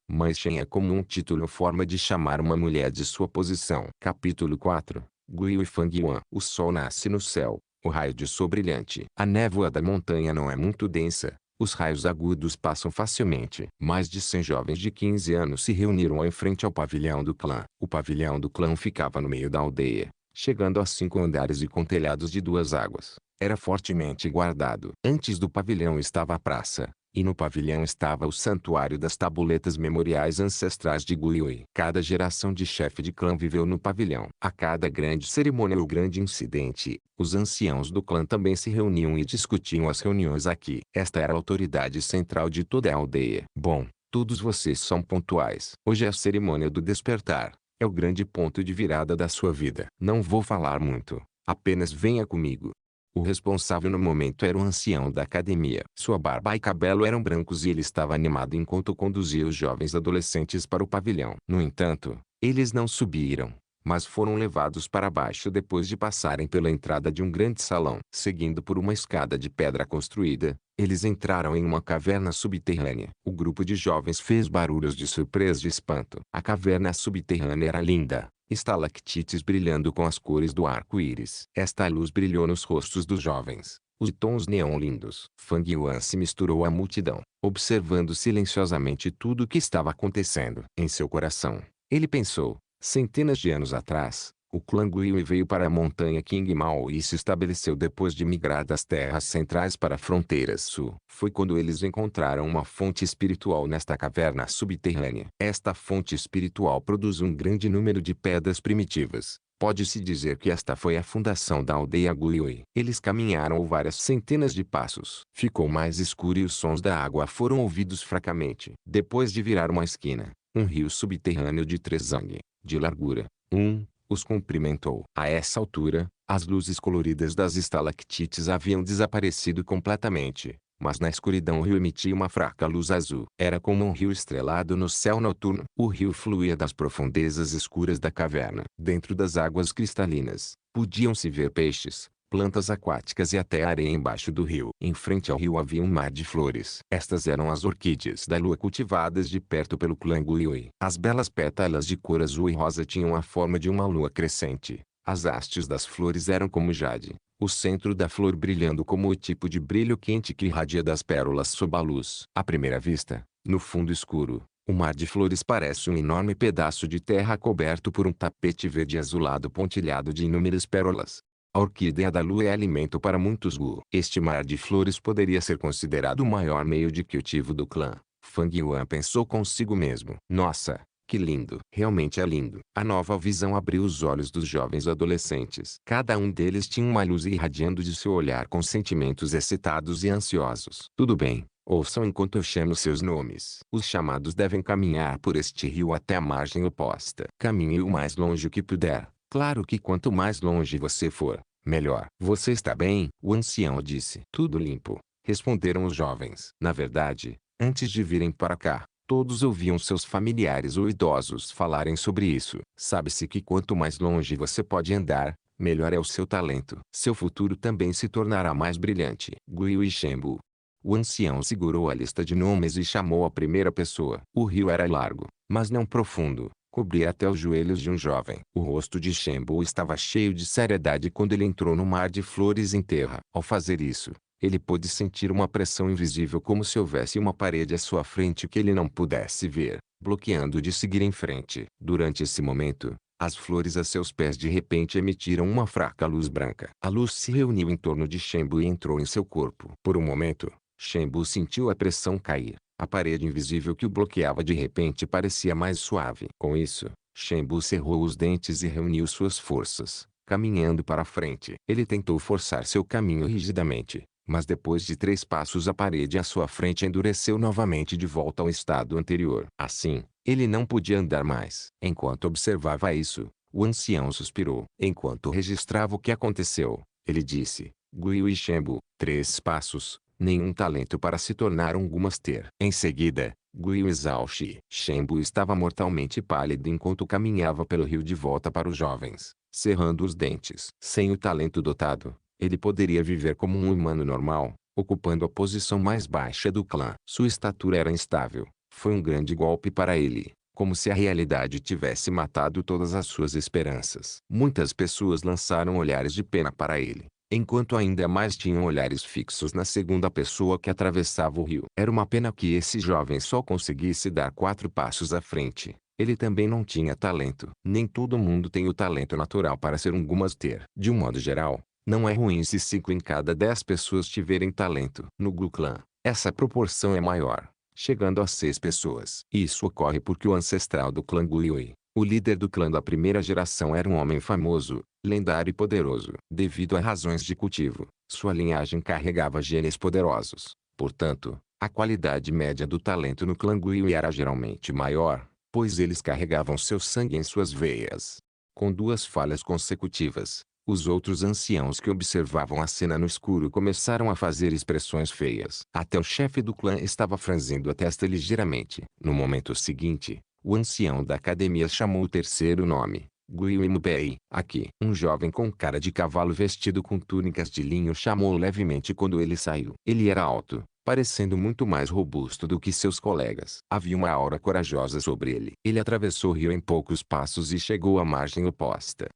Mãe Shen é como um título ou forma de chamar uma mulher de sua posição. Capítulo 4. Guiu e Fang Yuan. O sol nasce no céu, o raio de sol brilhante. A névoa da montanha não é muito densa. Os raios agudos passam facilmente. Mais de 100 jovens de 15 anos se reuniram em frente ao pavilhão do clã. O pavilhão do clã ficava no meio da aldeia, chegando a 5 andares e com telhados de 2 águas. Era fortemente guardado. Antes do pavilhão estava a praça, E no pavilhão estava o santuário das tabuletas memoriais ancestrais de Guiui. Cada geração de chefe de clã viveu no pavilhão. A cada grande cerimônia ou grande incidente, os anciãos do clã também se reuniam e discutiam as reuniões aqui. Esta era a autoridade central de toda a aldeia. Bom, todos vocês são pontuais. Hoje é a cerimônia do despertar. É o grande ponto de virada da sua vida. Não vou falar muito. Apenas venha comigo. O responsável no momento era o ancião da academia. Sua barba e cabelo eram brancos e ele estava animado enquanto conduzia os jovens adolescentes para o pavilhão. No entanto, eles não subiram, mas foram levados para baixo depois de passarem pela entrada de um grande salão. Seguindo por uma escada de pedra construída, eles entraram em uma caverna subterrânea. O grupo de jovens fez barulhos de surpresa e espanto. A caverna subterrânea era linda. Estalactites brilhando com as cores do arco-íris. Esta luz brilhou nos rostos dos jovens. Os tons neon lindos. Fang Yuan se misturou à multidão, observando silenciosamente tudo o que estava acontecendo. Em seu coração, ele pensou, centenas de anos atrás, o clã Guiui veio para a montanha Qingmao e se estabeleceu depois de migrar das terras centrais para a fronteira sul. Foi quando eles encontraram uma fonte espiritual nesta caverna subterrânea. Esta fonte espiritual produz um grande número de pedras primitivas. Pode-se dizer que esta foi a fundação da aldeia Guiui. Eles caminharam várias centenas de passos. Ficou mais escuro e os sons da água foram ouvidos fracamente. Depois de virar uma esquina, um rio subterrâneo de 3 zang de largura, os cumprimentou. A essa altura, as luzes coloridas das estalactites haviam desaparecido completamente, mas na escuridão o rio emitia uma fraca luz azul. Era como um rio estrelado no céu noturno. O rio fluía das profundezas escuras da caverna. Dentro das águas cristalinas, podiam-se ver peixes, plantas aquáticas e até areia embaixo do rio. Em frente ao rio havia um mar de flores. Estas eram as orquídeas da lua cultivadas de perto pelo clã Guiui. As belas pétalas de cor azul e rosa tinham a forma de uma lua crescente. As hastes das flores eram como jade, o centro da flor brilhando como o tipo de brilho quente que irradia das pérolas sob a luz. À primeira vista, no fundo escuro, o mar de flores parece um enorme pedaço de terra coberto por um tapete verde azulado pontilhado de inúmeras pérolas. A orquídea da lua é alimento para muitos Gu. Este mar de flores poderia ser considerado o maior meio de cultivo do clã. Fang Yuan pensou consigo mesmo. Nossa, que lindo! Realmente é lindo. A nova visão abriu os olhos dos jovens adolescentes. Cada um deles tinha uma luz irradiando de seu olhar com sentimentos excitados e ansiosos. Tudo bem, ouçam enquanto eu chamo seus nomes. Os chamados devem caminhar por este rio até a margem oposta. Caminhe o mais longe que puder. Claro que quanto mais longe você for, melhor. Você está bem? O ancião disse. Tudo limpo, responderam os jovens. Na verdade, antes de virem para cá, todos ouviam seus familiares ou idosos falarem sobre isso. Sabe-se que quanto mais longe você pode andar, melhor é o seu talento. Seu futuro também se tornará mais brilhante. Guiui Shenbu. O ancião segurou a lista de nomes e chamou a primeira pessoa. O rio era largo, mas não profundo. Cobria até os joelhos de um jovem. O rosto de Shenbu estava cheio de seriedade quando ele entrou no mar de flores em terra. Ao fazer isso, ele pôde sentir uma pressão invisível como se houvesse uma parede à sua frente que ele não pudesse ver, bloqueando de seguir em frente. Durante esse momento, as flores a seus pés de repente emitiram uma fraca luz branca. A luz se reuniu em torno de Shenbu e entrou em seu corpo. Por um momento, Shenbu sentiu a pressão cair. A parede invisível que o bloqueava de repente parecia mais suave. Com isso, Shenbu cerrou os dentes e reuniu suas forças, caminhando para a frente. Ele tentou forçar seu caminho rigidamente, mas depois de 3 passos a parede à sua frente endureceu novamente de volta ao estado anterior. Assim, ele não podia andar mais. Enquanto observava isso, o ancião suspirou. Enquanto registrava o que aconteceu, ele disse, Guiui Shenbu, 3 passos. Nenhum talento para se tornar um Gu-master. Em seguida, Guiui Zhaoxi. Shenbu estava mortalmente pálido enquanto caminhava pelo rio de volta para os jovens, cerrando os dentes. Sem o talento dotado, ele poderia viver como um humano normal, ocupando a posição mais baixa do clã. Sua estatura era instável. Foi um grande golpe para ele, como se a realidade tivesse matado todas as suas esperanças. Muitas pessoas lançaram olhares de pena para ele, enquanto ainda mais tinham olhares fixos na segunda pessoa que atravessava o rio. Era uma pena que esse jovem só conseguisse dar 4 passos à frente. Ele também não tinha talento. Nem todo mundo tem o talento natural para ser um Gu-master. De um modo geral, não é ruim se 5 em cada 10 pessoas tiverem talento. No Gu Clan, Essa proporção é maior, chegando a 6 pessoas. Isso ocorre porque o ancestral do clã Guiui, o líder do clã da primeira geração, era um homem famoso, lendário e poderoso. Devido a razões de cultivo, sua linhagem carregava genes poderosos. Portanto, a qualidade média do talento no clã Guiui era geralmente maior, pois eles carregavam seu sangue em suas veias. Com 2 falhas consecutivas, os outros anciãos que observavam a cena no escuro começaram a fazer expressões feias. Até o chefe do clã estava franzindo a testa ligeiramente. No momento seguinte, o ancião da academia chamou o terceiro nome, Guiuimubei. Aqui, um jovem com cara de cavalo vestido com túnicas de linho chamou levemente quando ele saiu. Ele era alto, parecendo muito mais robusto do que seus colegas. Havia uma aura corajosa sobre ele. Ele atravessou o rio em poucos passos e chegou à margem oposta.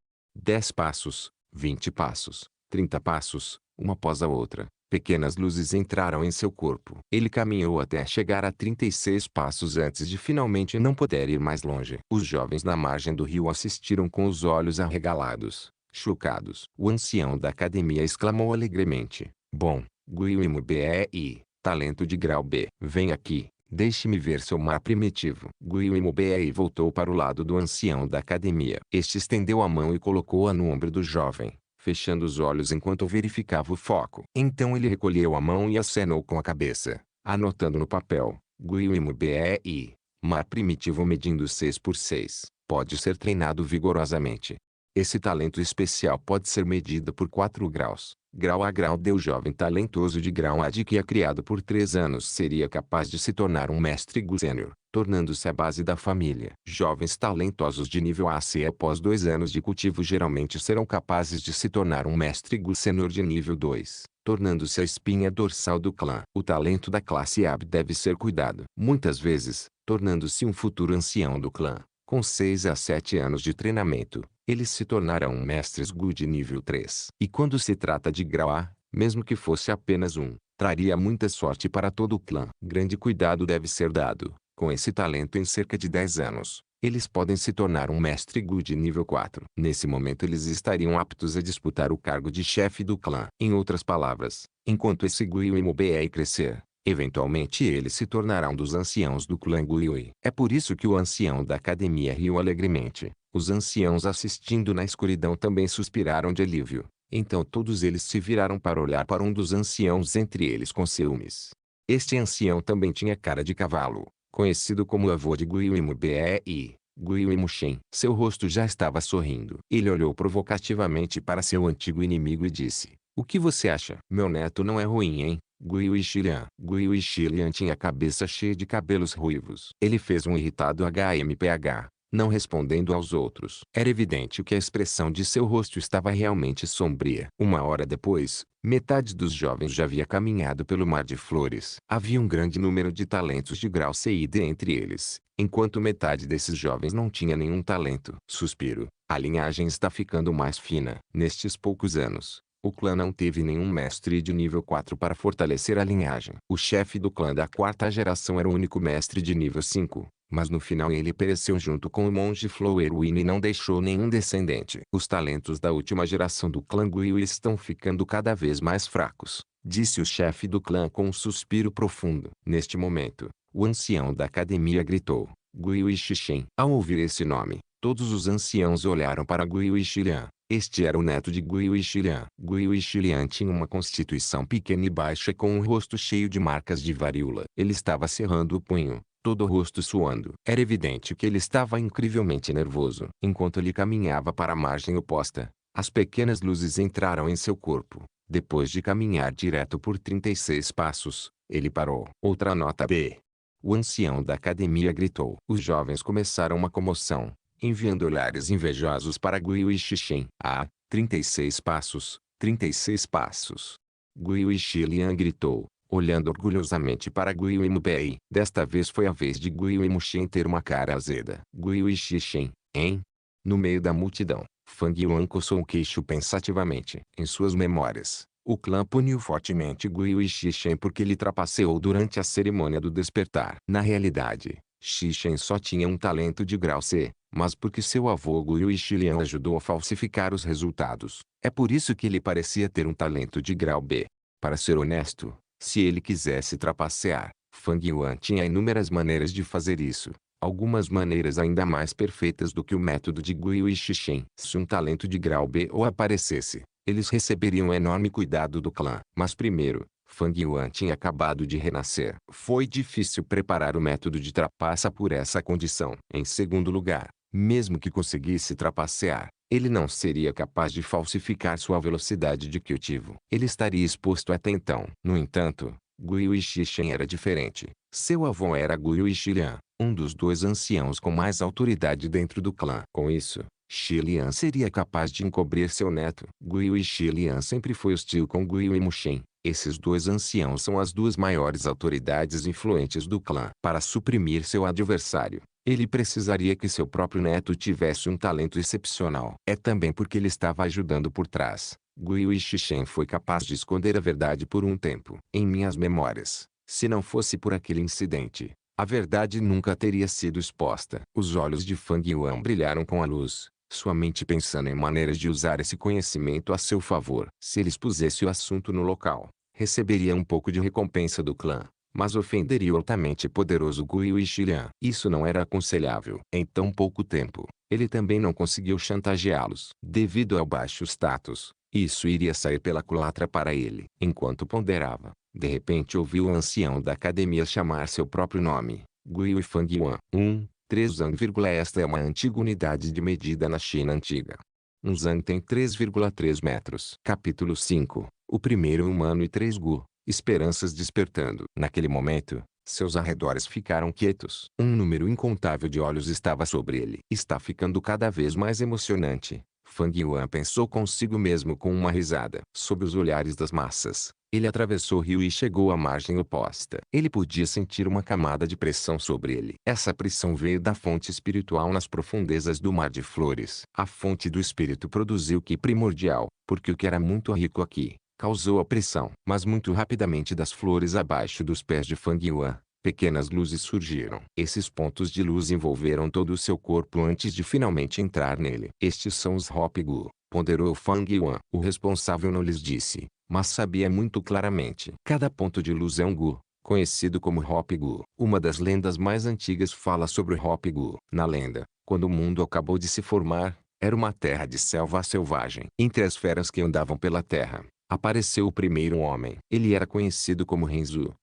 10 passos, 20 passos, 30 passos, uma após a outra. Pequenas luzes entraram em seu corpo. Ele caminhou até chegar a 36 passos antes de finalmente não poder ir mais longe. Os jovens na margem do rio assistiram com os olhos arregalados, chocados. O ancião da academia exclamou alegremente: "Bom, Guiuimubei, talento de grau B. Vem aqui, deixe-me ver seu mar primitivo." Guiuimubei voltou para o lado do ancião da academia. Este estendeu a mão e colocou-a no ombro do jovem, fechando os olhos enquanto verificava o foco. Então ele recolheu a mão e acenou com a cabeça, anotando no papel: Guiuimubei, mar primitivo medindo 6 por 6. Pode ser treinado vigorosamente. Esse talento especial pode ser medido por 4 graus. Grau a grau do jovem talentoso de grau A de que é criado por 3 anos seria capaz de se tornar um mestre Gu sênior, tornando-se a base da família. Jovens talentosos de nível AC após 2 anos de cultivo geralmente serão capazes de se tornar um mestre Gu sênior de nível 2, tornando-se a espinha dorsal do clã. O talento da classe AB deve ser cuidado. Muitas vezes, tornando-se um futuro ancião do clã. Com 6 a 7 anos de treinamento, eles se tornarão mestres Gu de nível 3. E quando se trata de grau A, mesmo que fosse apenas um, traria muita sorte para todo o clã. Grande cuidado deve ser dado. Com esse talento em cerca de 10 anos, eles podem se tornar um mestre Gu de nível 4. Nesse momento eles estariam aptos a disputar o cargo de chefe do clã. Em outras palavras, enquanto esse Guiuimubei crescer, eventualmente ele se tornará um dos anciãos do clã Guiui. É por isso que o ancião da academia riu alegremente. Os anciãos assistindo na escuridão também suspiraram de alívio. Então todos eles se viraram para olhar para um dos anciãos entre eles com ciúmes. Este ancião também tinha cara de cavalo, conhecido como o avô de Guiuimubei, Guiuimushen. Seu rosto já estava sorrindo. Ele olhou provocativamente para seu antigo inimigo e disse: "O que você acha? Meu neto não é ruim, hein?" Guiuixilian tinha a cabeça cheia de cabelos ruivos. Ele fez um irritado HMPH, não respondendo aos outros. Era evidente que a expressão de seu rosto estava realmente sombria. Uma hora depois, metade dos jovens já havia caminhado pelo mar de flores. Havia um grande número de talentos de grau C e D entre eles, enquanto metade desses jovens não tinha nenhum talento. Suspiro. A linhagem está ficando mais fina. Nestes poucos anos, o clã não teve nenhum mestre de nível 4 para fortalecer a linhagem. O chefe do clã da quarta geração era o único mestre de nível 5, mas no final ele pereceu junto com o monge Flowerwin e não deixou nenhum descendente. Os talentos da última geração do clã Guiui estão ficando cada vez mais fracos, disse o chefe do clã com um suspiro profundo. Neste momento, o ancião da academia gritou: Guiui Xixen. Ao ouvir esse nome, todos os anciãos olharam para Guiui Xilian. Este era o neto de Guiuixilian. Guiuixilian tinha uma constituição pequena e baixa com um rosto cheio de marcas de varíola. Ele estava cerrando o punho, todo o rosto suando. Era evidente que ele estava incrivelmente nervoso. Enquanto ele caminhava para a margem oposta, as pequenas luzes entraram em seu corpo. Depois de caminhar direto por 36 passos, ele parou. Outra nota B. O ancião da academia gritou. Os jovens começaram uma comoção, enviando olhares invejosos para Guiui Xixen. 36 passos, 36 passos. Guiui Xilian gritou, olhando orgulhosamente para Guiuimubei. Desta vez foi a vez de Guiuimushen ter uma cara azeda. Guiui Xixen, hein? No meio da multidão, Fang Yuan coçou o queixo pensativamente. Em suas memórias, o clã puniu fortemente Guiui Xixen porque ele trapaceou durante a cerimônia do despertar. Na realidade, Xixen só tinha um talento de grau C, mas porque seu avô Guiuixilian ajudou a falsificar os resultados. É por isso que ele parecia ter um talento de grau B. Para ser honesto, Se ele quisesse trapacear, Fang Yuan tinha inúmeras maneiras de fazer isso. Algumas maneiras ainda mais perfeitas do que o método de Guiyu e Xixin. Se um talento de grau B ou aparecesse, eles receberiam enorme cuidado do clã. Mas primeiro, Fang Yuan tinha acabado de renascer. Foi difícil preparar o método de trapaça por essa condição. Em segundo lugar, mesmo que conseguisse trapacear, ele não seria capaz de falsificar sua velocidade de cultivo. Ele estaria exposto até então. No entanto, Guiyu Xixin era diferente. Seu avô era Guiyu Xilian, um dos dois anciãos com mais autoridade dentro do clã. Com isso, Xilian seria capaz de encobrir seu neto. Guiyu Xilian sempre foi hostil com Guiyu e Muxin. Esses dois anciãos são as duas maiores autoridades influentes do clã. Para suprimir seu adversário, ele precisaria que seu próprio neto tivesse um talento excepcional. É também porque ele estava ajudando por trás. Guiyu Xixin foi capaz de esconder a verdade por um tempo. Em minhas memórias, se não fosse por aquele incidente, a verdade nunca teria sido exposta. Os olhos de Fang Yuan brilharam com a luz, sua mente pensando em maneiras de usar esse conhecimento a seu favor. Se ele expusesse o assunto no local, receberia um pouco de recompensa do clã, mas ofenderia o altamente poderoso Guiyu Xilian. Isso não era aconselhável. Em tão pouco tempo, ele também não conseguiu chantageá-los. Devido ao baixo status, isso iria sair pela culatra para ele. Enquanto ponderava, de repente ouviu o ancião da academia chamar seu próprio nome, Guiyu Fang Yuan. 3 zang, esta é uma antiga unidade de medida na China antiga. Um zang tem 3,3 metros. Capítulo 5. O primeiro humano e 3 gu. Esperanças despertando. Naquele momento, seus arredores ficaram quietos. Um número incontável de olhos estava sobre ele. Está ficando cada vez mais emocionante. Fang Yuan pensou consigo mesmo com uma risada. Sob os olhares das massas, ele atravessou o rio e chegou à margem oposta. Ele podia sentir uma camada de pressão sobre ele. Essa pressão veio da fonte espiritual nas profundezas do mar de flores. A fonte do espírito produziu o que primordial, porque o que era muito rico aqui, causou a pressão. Mas muito rapidamente das flores abaixo dos pés de Fang Yuan, pequenas luzes surgiram. Esses pontos de luz envolveram todo o seu corpo antes de finalmente entrar nele. Estes são os Hopi Gu, ponderou Fang Yuan. O responsável não lhes disse, mas sabia muito claramente. Cada ponto de luz é um Gu, conhecido como Hopi Gu. Uma das lendas mais antigas fala sobre o Hopi Gu. Na lenda, quando o mundo acabou de se formar, era uma terra de selva selvagem. Entre as feras que andavam pela terra, apareceu o primeiro homem. Ele era conhecido como Renzu,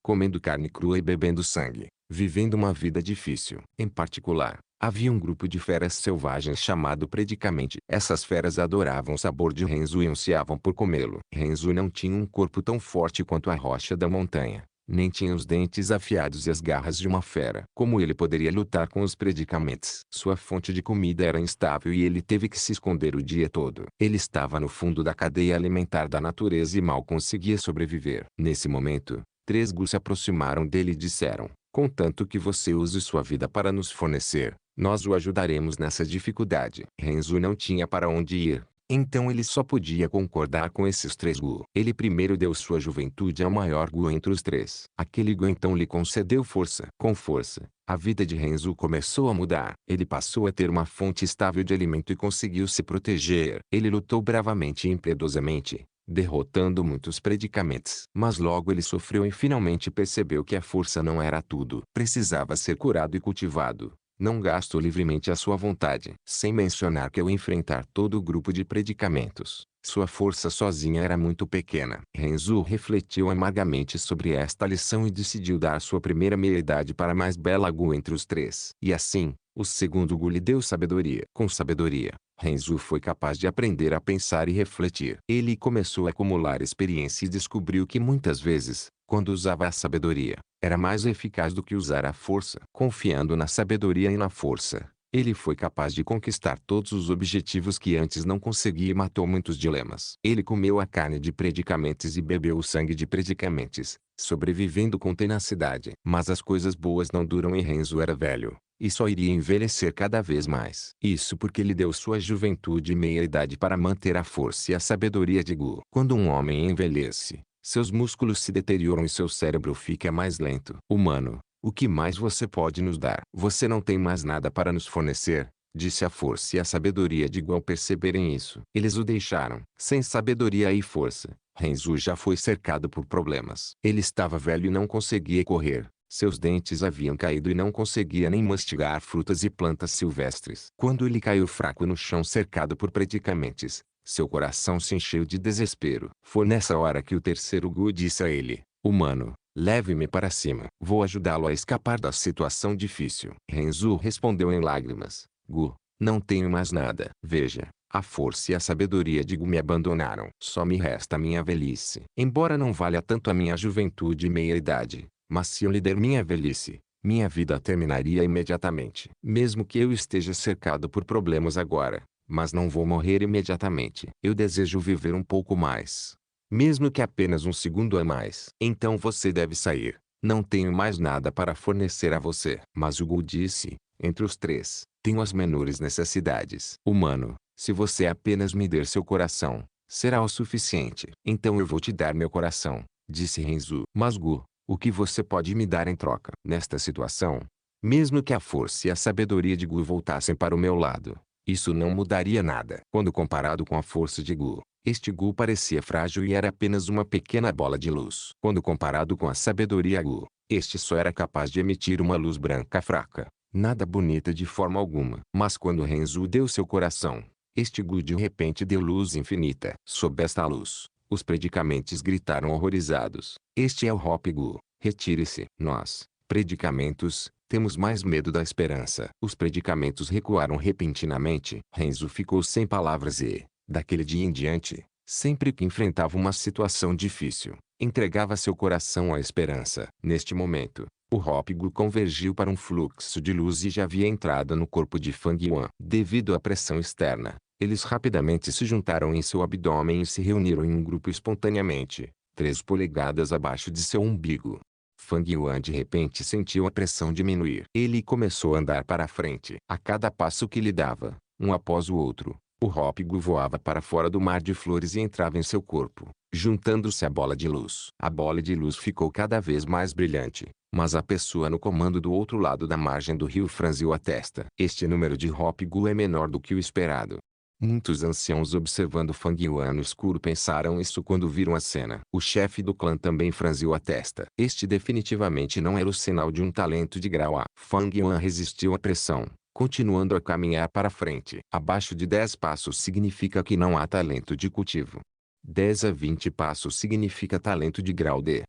comendo carne crua e bebendo sangue, vivendo uma vida difícil. Em particular, havia um grupo de feras selvagens chamado Predicamente. Essas feras adoravam o sabor de Renzu e ansiavam por comê-lo. Renzu não tinha um corpo tão forte quanto a rocha da montanha, nem tinha os dentes afiados e as garras de uma fera. Como ele poderia lutar com os Predicaments? Sua fonte de comida era instável e ele teve que se esconder o dia todo. Ele estava no fundo da cadeia alimentar da natureza e mal conseguia sobreviver. Nesse momento, 3 gus se aproximaram dele e disseram: contanto que você use sua vida para nos fornecer, nós o ajudaremos nessa dificuldade. Renzu não tinha para onde ir, então ele só podia concordar com esses 3 gu. Ele primeiro deu sua juventude ao maior gu entre os 3. Aquele gu então lhe concedeu força. Com força, a vida de Renzu começou a mudar. Ele passou a ter uma fonte estável de alimento e conseguiu se proteger. Ele lutou bravamente e impiedosamente, derrotando muitos predicamentos. Mas logo ele sofreu e finalmente percebeu que a força não era tudo. Precisava ser curado e cultivado, não gasto livremente à sua vontade. Sem mencionar que ao enfrentar todo o grupo de predicamentos, sua força sozinha era muito pequena. Renzu refletiu amargamente sobre esta lição e decidiu dar sua primeira meia-idade para a mais bela gu entre os 3. E assim, o segundo gu lhe deu sabedoria. Com sabedoria, Renzu foi capaz de aprender a pensar e refletir. Ele começou a acumular experiência e descobriu que muitas vezes, quando usava a sabedoria, era mais eficaz do que usar a força. Confiando na sabedoria e na força, ele foi capaz de conquistar todos os objetivos que antes não conseguia e matou muitos dilemas. Ele comeu a carne de predicamentos e bebeu o sangue de predicamentos, sobrevivendo com tenacidade. Mas as coisas boas não duram e Renzo era velho, e só iria envelhecer cada vez mais. Isso porque ele deu sua juventude e meia-idade para manter a força e a sabedoria de Gu. Quando um homem envelhece, seus músculos se deterioram e seu cérebro fica mais lento. Humano, o que mais você pode nos dar? Você não tem mais nada para nos fornecer, disse a força e a sabedoria de Gu ao perceberem isso. Eles o deixaram. Sem sabedoria e força, Renzu já foi cercado por problemas. Ele estava velho e não conseguia correr. Seus dentes haviam caído e não conseguia nem mastigar frutas e plantas silvestres. Quando ele caiu fraco no chão cercado por predicamentos, seu coração se encheu de desespero. Foi nessa hora que o terceiro Gu disse a ele: humano, leve-me para cima. Vou ajudá-lo a escapar da situação difícil. Renzu respondeu em lágrimas: Gu, não tenho mais nada. Veja, a força e a sabedoria de Gu me abandonaram. Só me resta minha velhice. Embora não valha tanto a minha juventude e meia-idade, mas se eu lhe der minha velhice, minha vida terminaria imediatamente. Mesmo que eu esteja cercado por problemas agora, mas não vou morrer imediatamente. Eu desejo viver um pouco mais. Mesmo que apenas um segundo a mais. Então você deve sair. Não tenho mais nada para fornecer a você. Mas o Gu disse: entre os três, tenho as menores necessidades. Humano, se você apenas me der seu coração, será o suficiente. Então eu vou te dar meu coração, disse Renzu. Mas Gu, o que você pode me dar em troca? Nesta situação, mesmo que a força e a sabedoria de Gu voltassem para o meu lado, isso não mudaria nada. Quando comparado com a força de Gu, este Gu parecia frágil e era apenas uma pequena bola de luz. Quando comparado com a sabedoria Gu, este só era capaz de emitir uma luz branca fraca, nada bonita de forma alguma. Mas quando Renzu deu seu coração, este Gu de repente deu luz infinita. Sob esta luz, os predicamentos gritaram horrorizados: este é o Hop Gu, retire-se. Nós, predicamentos, temos mais medo da esperança. Os predicamentos recuaram repentinamente. Renzu ficou sem palavras e, daquele dia em diante, sempre que enfrentava uma situação difícil, entregava seu coração à esperança. Neste momento, o Hop Gu convergiu para um fluxo de luz e já havia entrado no corpo de Fang Yuan. Devido à pressão externa, eles rapidamente se juntaram em seu abdômen e se reuniram em um grupo espontaneamente, 3 polegadas abaixo de seu umbigo. Fang Yuan de repente sentiu a pressão diminuir. Ele começou a andar para a frente. A cada passo que lhe dava, um após o outro, o Hop Gu voava para fora do mar de flores e entrava em seu corpo, juntando-se à bola de luz. A bola de luz ficou cada vez mais brilhante, mas a pessoa no comando do outro lado da margem do rio franziu a testa. Este número de Hop Gu é menor do que o esperado. Muitos anciãos observando Fang Yuan no escuro pensaram isso quando viram a cena. O chefe do clã também franziu a testa. Este definitivamente não era o sinal de um talento de grau A. Fang Yuan resistiu à pressão, continuando a caminhar para frente. Abaixo de 10 passos significa que não há talento de cultivo. 10 a 20 passos significa talento de grau D.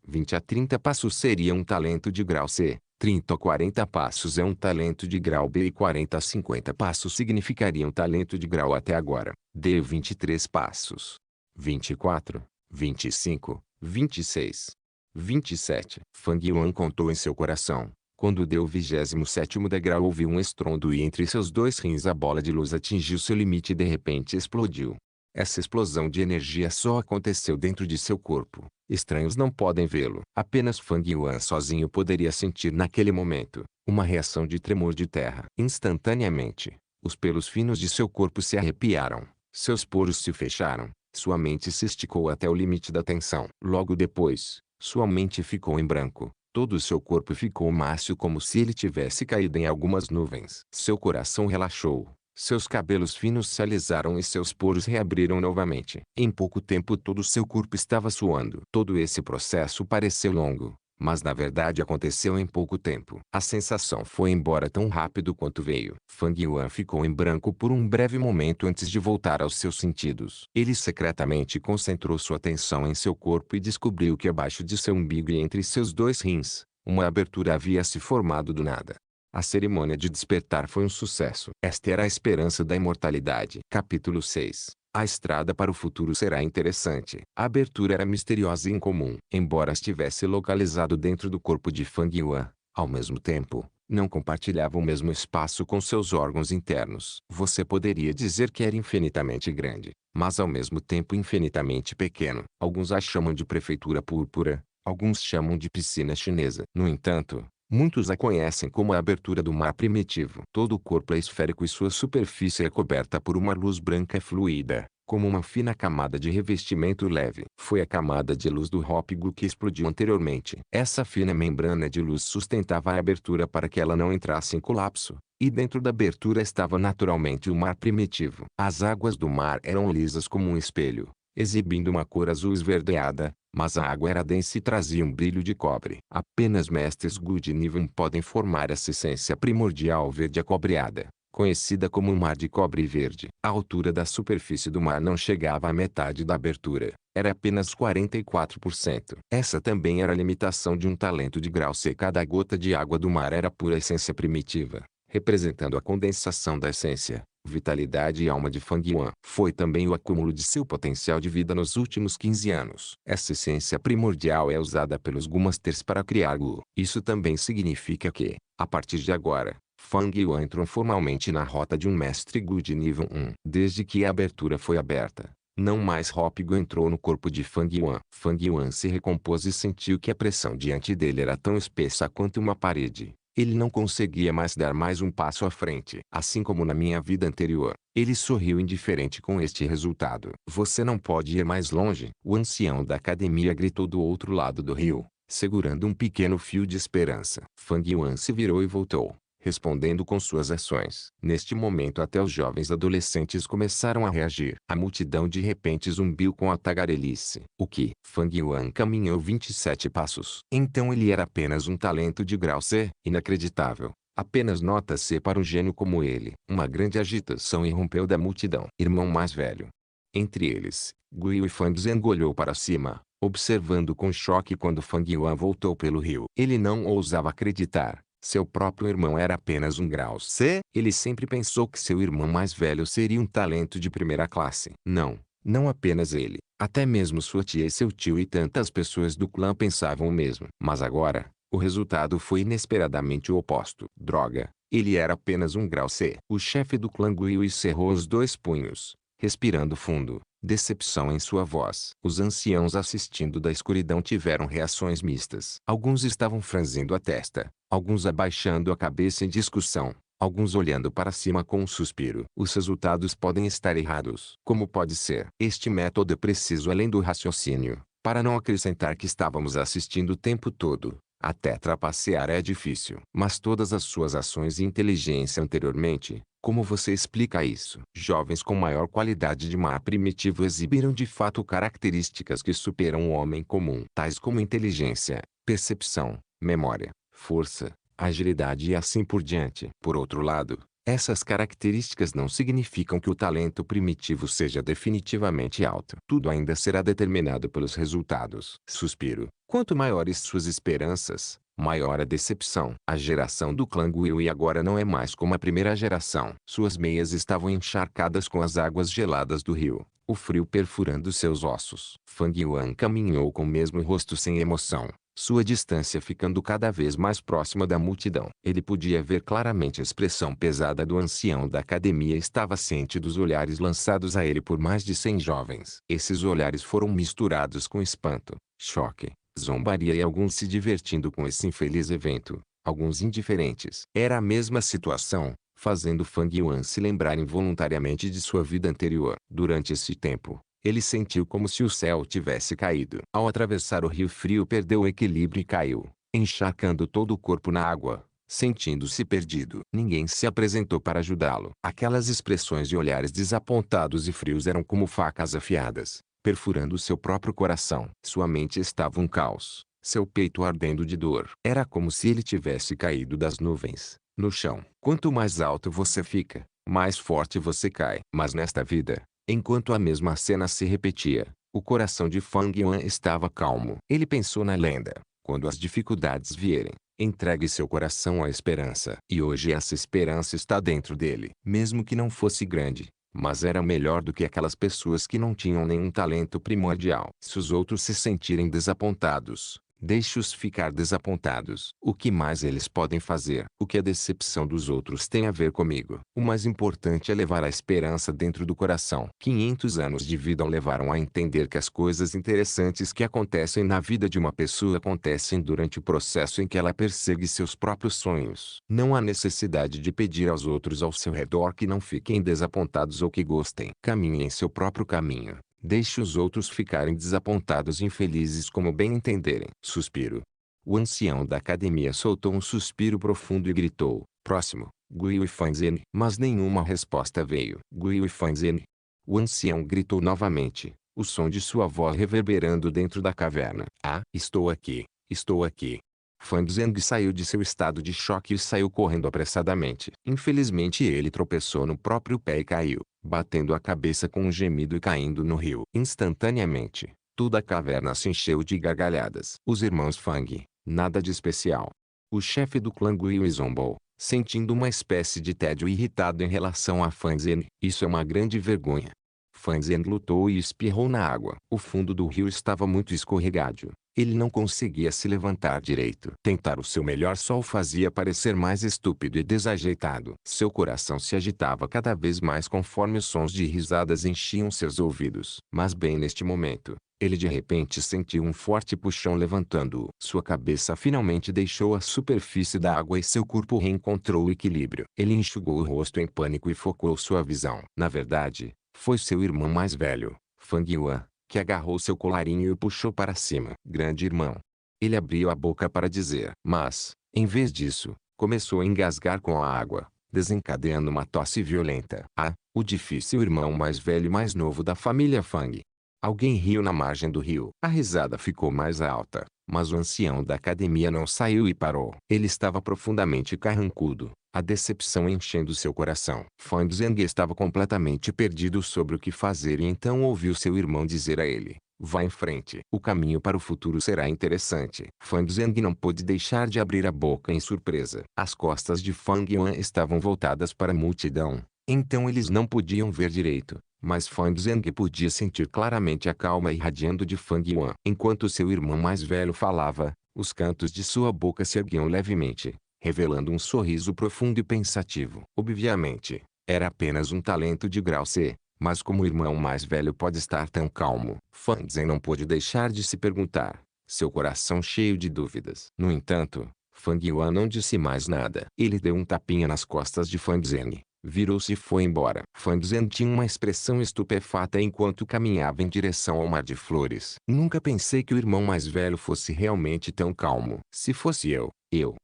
20 a 30 passos seria um talento de grau C. 30 a 40 passos é um talento de grau B e 40 a 50 passos significaria um talento de grau até agora. D 23 passos. 24, 25, 26, 27. Fang Yuan contou em seu coração. Quando deu o 27º degrau houve um estrondo e entre seus 2 rins a bola de luz atingiu seu limite e de repente explodiu. Essa explosão de energia só aconteceu dentro de seu corpo. Estranhos não podem vê-lo. Apenas Fang Yuan sozinho poderia sentir naquele momento uma reação de tremor de terra. Instantaneamente, os pelos finos de seu corpo se arrepiaram, seus poros se fecharam, sua mente se esticou até o limite da tensão. Logo depois, sua mente ficou em branco. Todo o seu corpo ficou macio como se ele tivesse caído em algumas nuvens. Seu coração relaxou. Seus cabelos finos se alisaram e seus poros reabriram novamente. Em pouco tempo todo seu corpo estava suando. Todo esse processo pareceu longo, mas na verdade aconteceu em pouco tempo. A sensação foi embora tão rápido quanto veio. Fang Yuan ficou em branco por um breve momento antes de voltar aos seus sentidos. Ele secretamente concentrou sua atenção em seu corpo e descobriu que abaixo de seu umbigo e entre seus 2 rins, uma abertura havia se formado do nada. A cerimônia de despertar foi um sucesso. Esta era a esperança da imortalidade. Capítulo 6. A estrada para o futuro será interessante. A abertura era misteriosa e incomum. Embora estivesse localizado dentro do corpo de Fang Yuan, ao mesmo tempo, não compartilhava o mesmo espaço com seus órgãos internos. Você poderia dizer que era infinitamente grande, mas ao mesmo tempo infinitamente pequeno. Alguns a chamam de prefeitura púrpura, alguns chamam de piscina chinesa. No entanto, muitos a conhecem como a abertura do mar primitivo. Todo o corpo é esférico e sua superfície é coberta por uma luz branca fluida, como uma fina camada de revestimento leve. Foi a camada de luz do Hopgu que explodiu anteriormente. Essa fina membrana de luz sustentava a abertura para que ela não entrasse em colapso. E dentro da abertura estava naturalmente o mar primitivo. As águas do mar eram lisas como um espelho, exibindo uma cor azul esverdeada, mas a água era densa e trazia um brilho de cobre. Apenas mestres Gu de nível 1 podem formar essa essência primordial verde acobreada, conhecida como mar de cobre verde. A altura da superfície do mar não chegava à metade da abertura, era apenas 44%. Essa também era a limitação de um talento de grau C. Cada gota de água do mar era pura essência primitiva, representando a condensação da essência, vitalidade e alma de Fang Yuan. Foi também o acúmulo de seu potencial de vida nos últimos 15 anos. Essa essência primordial é usada pelos Gu Masters para criar Gu. Isso também significa que, a partir de agora, Fang Yuan entrou formalmente na rota de um mestre Gu de nível 1. Desde que a abertura foi aberta, não mais Hopgu entrou no corpo de Fang Yuan. Fang Yuan se recompôs e sentiu que a pressão diante dele era tão espessa quanto uma parede. Ele não conseguia mais dar mais um passo à frente. Assim como na minha vida anterior, ele sorriu indiferente com este resultado. Você não pode ir mais longe, o ancião da academia gritou do outro lado do rio, segurando um pequeno fio de esperança. Fang Yuan se virou e voltou, respondendo com suas ações. Neste momento até os jovens adolescentes começaram a reagir. A multidão de repente zumbiu com a tagarelice. O que? Fang Yuan caminhou 27 passos. Então ele era apenas um talento de grau C? Inacreditável. Apenas nota C para um gênio como ele. Uma grande agitação irrompeu da multidão. Irmão mais velho. Entre eles, Guiu e Fang Zheng olhou para cima, observando com choque quando Fang Yuan voltou pelo rio. Ele não ousava acreditar. Seu próprio irmão era apenas um grau C. Ele sempre pensou que seu irmão mais velho seria um talento de primeira classe. Não, não apenas ele. Até mesmo sua tia e seu tio e tantas pessoas do clã pensavam o mesmo. Mas agora, o resultado foi inesperadamente o oposto. Droga, ele era apenas um grau C. O chefe do clã Guiu cerrou os dois punhos, respirando fundo, decepção em sua voz. Os anciãos assistindo da escuridão tiveram reações mistas. Alguns estavam franzindo a testa, alguns abaixando a cabeça em discussão, alguns olhando para cima com um suspiro. Os resultados podem estar errados. Como pode ser? Este método é preciso além do raciocínio, para não acrescentar que estávamos assistindo o tempo todo. Até trapacear é difícil. Mas todas as suas ações e inteligência anteriormente, como você explica isso? Jovens com maior qualidade de mar primitivo exibiram de fato características que superam o homem comum, tais como inteligência, percepção, memória, força, agilidade e assim por diante. Por outro lado, essas características não significam que o talento primitivo seja definitivamente alto. Tudo ainda será determinado pelos resultados. Suspiro. Quanto maiores suas esperanças, maior a decepção. A geração do clã Guiu agora não é mais como a primeira geração. Suas meias estavam encharcadas com as águas geladas do rio, o frio perfurando seus ossos. Fang Yuan caminhou com o mesmo rosto sem emoção, sua distância ficando cada vez mais próxima da multidão. Ele podia ver claramente a expressão pesada do ancião da academia e estava ciente dos olhares lançados a ele por mais de 100 jovens. Esses olhares foram misturados com espanto, choque, zombaria e alguns se divertindo com esse infeliz evento, alguns indiferentes. Era a mesma situação, fazendo Fang Yuan se lembrar involuntariamente de sua vida anterior. Durante esse tempo, ele sentiu como se o céu tivesse caído. Ao atravessar o rio frio perdeu o equilíbrio e caiu, encharcando todo o corpo na água, sentindo-se perdido. Ninguém se apresentou para ajudá-lo. Aquelas expressões e olhares desapontados e frios eram como facas afiadas, perfurando seu próprio coração. Sua mente estava um caos, seu peito ardendo de dor. Era como se ele tivesse caído das nuvens, no chão. Quanto mais alto você fica, mais forte você cai. Mas nesta vida, enquanto a mesma cena se repetia, o coração de Fang Yuan estava calmo. Ele pensou na lenda: quando as dificuldades vierem, entregue seu coração à esperança. E hoje essa esperança está dentro dele. Mesmo que não fosse grande, mas era melhor do que aquelas pessoas que não tinham nenhum talento primordial. Se os outros se sentirem desapontados, Deixe-os ficar desapontados. O que mais eles podem fazer? O que a decepção dos outros tem a ver comigo? O mais importante é levar a esperança dentro do coração. 500 anos de vida o levaram a entender que as coisas interessantes que acontecem na vida de uma pessoa acontecem durante o processo em que ela persegue seus próprios sonhos. Não há necessidade de pedir aos outros ao seu redor que não fiquem desapontados ou que gostem. Caminhe em seu próprio caminho. Deixe os outros ficarem desapontados e infelizes como bem entenderem. Suspiro. O ancião da academia soltou um suspiro profundo e gritou: próximo, Guiu e Fanzine. Mas nenhuma resposta veio. Guiu e Fanzine. O ancião gritou novamente, o som de sua voz reverberando dentro da caverna. Ah, estou aqui, estou aqui. Fang Zeng saiu de seu estado de choque e saiu correndo apressadamente. Infelizmente ele tropeçou no próprio pé e caiu, batendo a cabeça com um gemido e caindo no rio. Instantaneamente, toda a caverna se encheu de gargalhadas. Os irmãos Fang, nada de especial. O chefe do clã Guiu zombou, sentindo uma espécie de tédio irritado em relação a Fang Zeng. Isso é uma grande vergonha. Fang Zeng lutou e espirrou na água. O fundo do rio estava muito escorregadio. Ele não conseguia se levantar direito. Tentar o seu melhor só o fazia parecer mais estúpido e desajeitado. Seu coração se agitava cada vez mais conforme os sons de risadas enchiam seus ouvidos. Mas bem neste momento, ele de repente sentiu um forte puxão levantando-o. Sua cabeça finalmente deixou a superfície da água e seu corpo reencontrou o equilíbrio. Ele enxugou o rosto em pânico e focou sua visão. Na verdade, foi seu irmão mais velho, Fang Yuan, que agarrou seu colarinho e o puxou para cima. Grande irmão. Ele abriu a boca para dizer, mas, em vez disso, começou a engasgar com a água, desencadeando uma tosse violenta. Ah, o difícil irmão mais velho e mais novo da família Fang. Alguém riu na margem do rio. A risada ficou mais alta, mas o ancião da academia não saiu e parou. Ele estava profundamente carrancudo, a decepção enchendo seu coração. Fang Zeng estava completamente perdido sobre o que fazer e então ouviu seu irmão dizer a ele: vá em frente. O caminho para o futuro será interessante. Fang Zeng não pôde deixar de abrir a boca em surpresa. As costas de Fang Yuan estavam voltadas para a multidão, então eles não podiam ver direito. Mas Fang Zeng podia sentir claramente a calma irradiando de Fang Yuan. Enquanto seu irmão mais velho falava, os cantos de sua boca se erguiam levemente, revelando um sorriso profundo e pensativo. Obviamente, era apenas um talento de grau C, mas como o irmão mais velho pode estar tão calmo? Fang Zeng não pôde deixar de se perguntar, seu coração cheio de dúvidas. No entanto, Fang Yuan não disse mais nada. Ele deu um tapinha nas costas de Fang Zeng, virou-se e foi embora. Fang Zeng tinha uma expressão estupefata enquanto caminhava em direção ao mar de flores. Nunca pensei que o irmão mais velho fosse realmente tão calmo. Se fosse eu.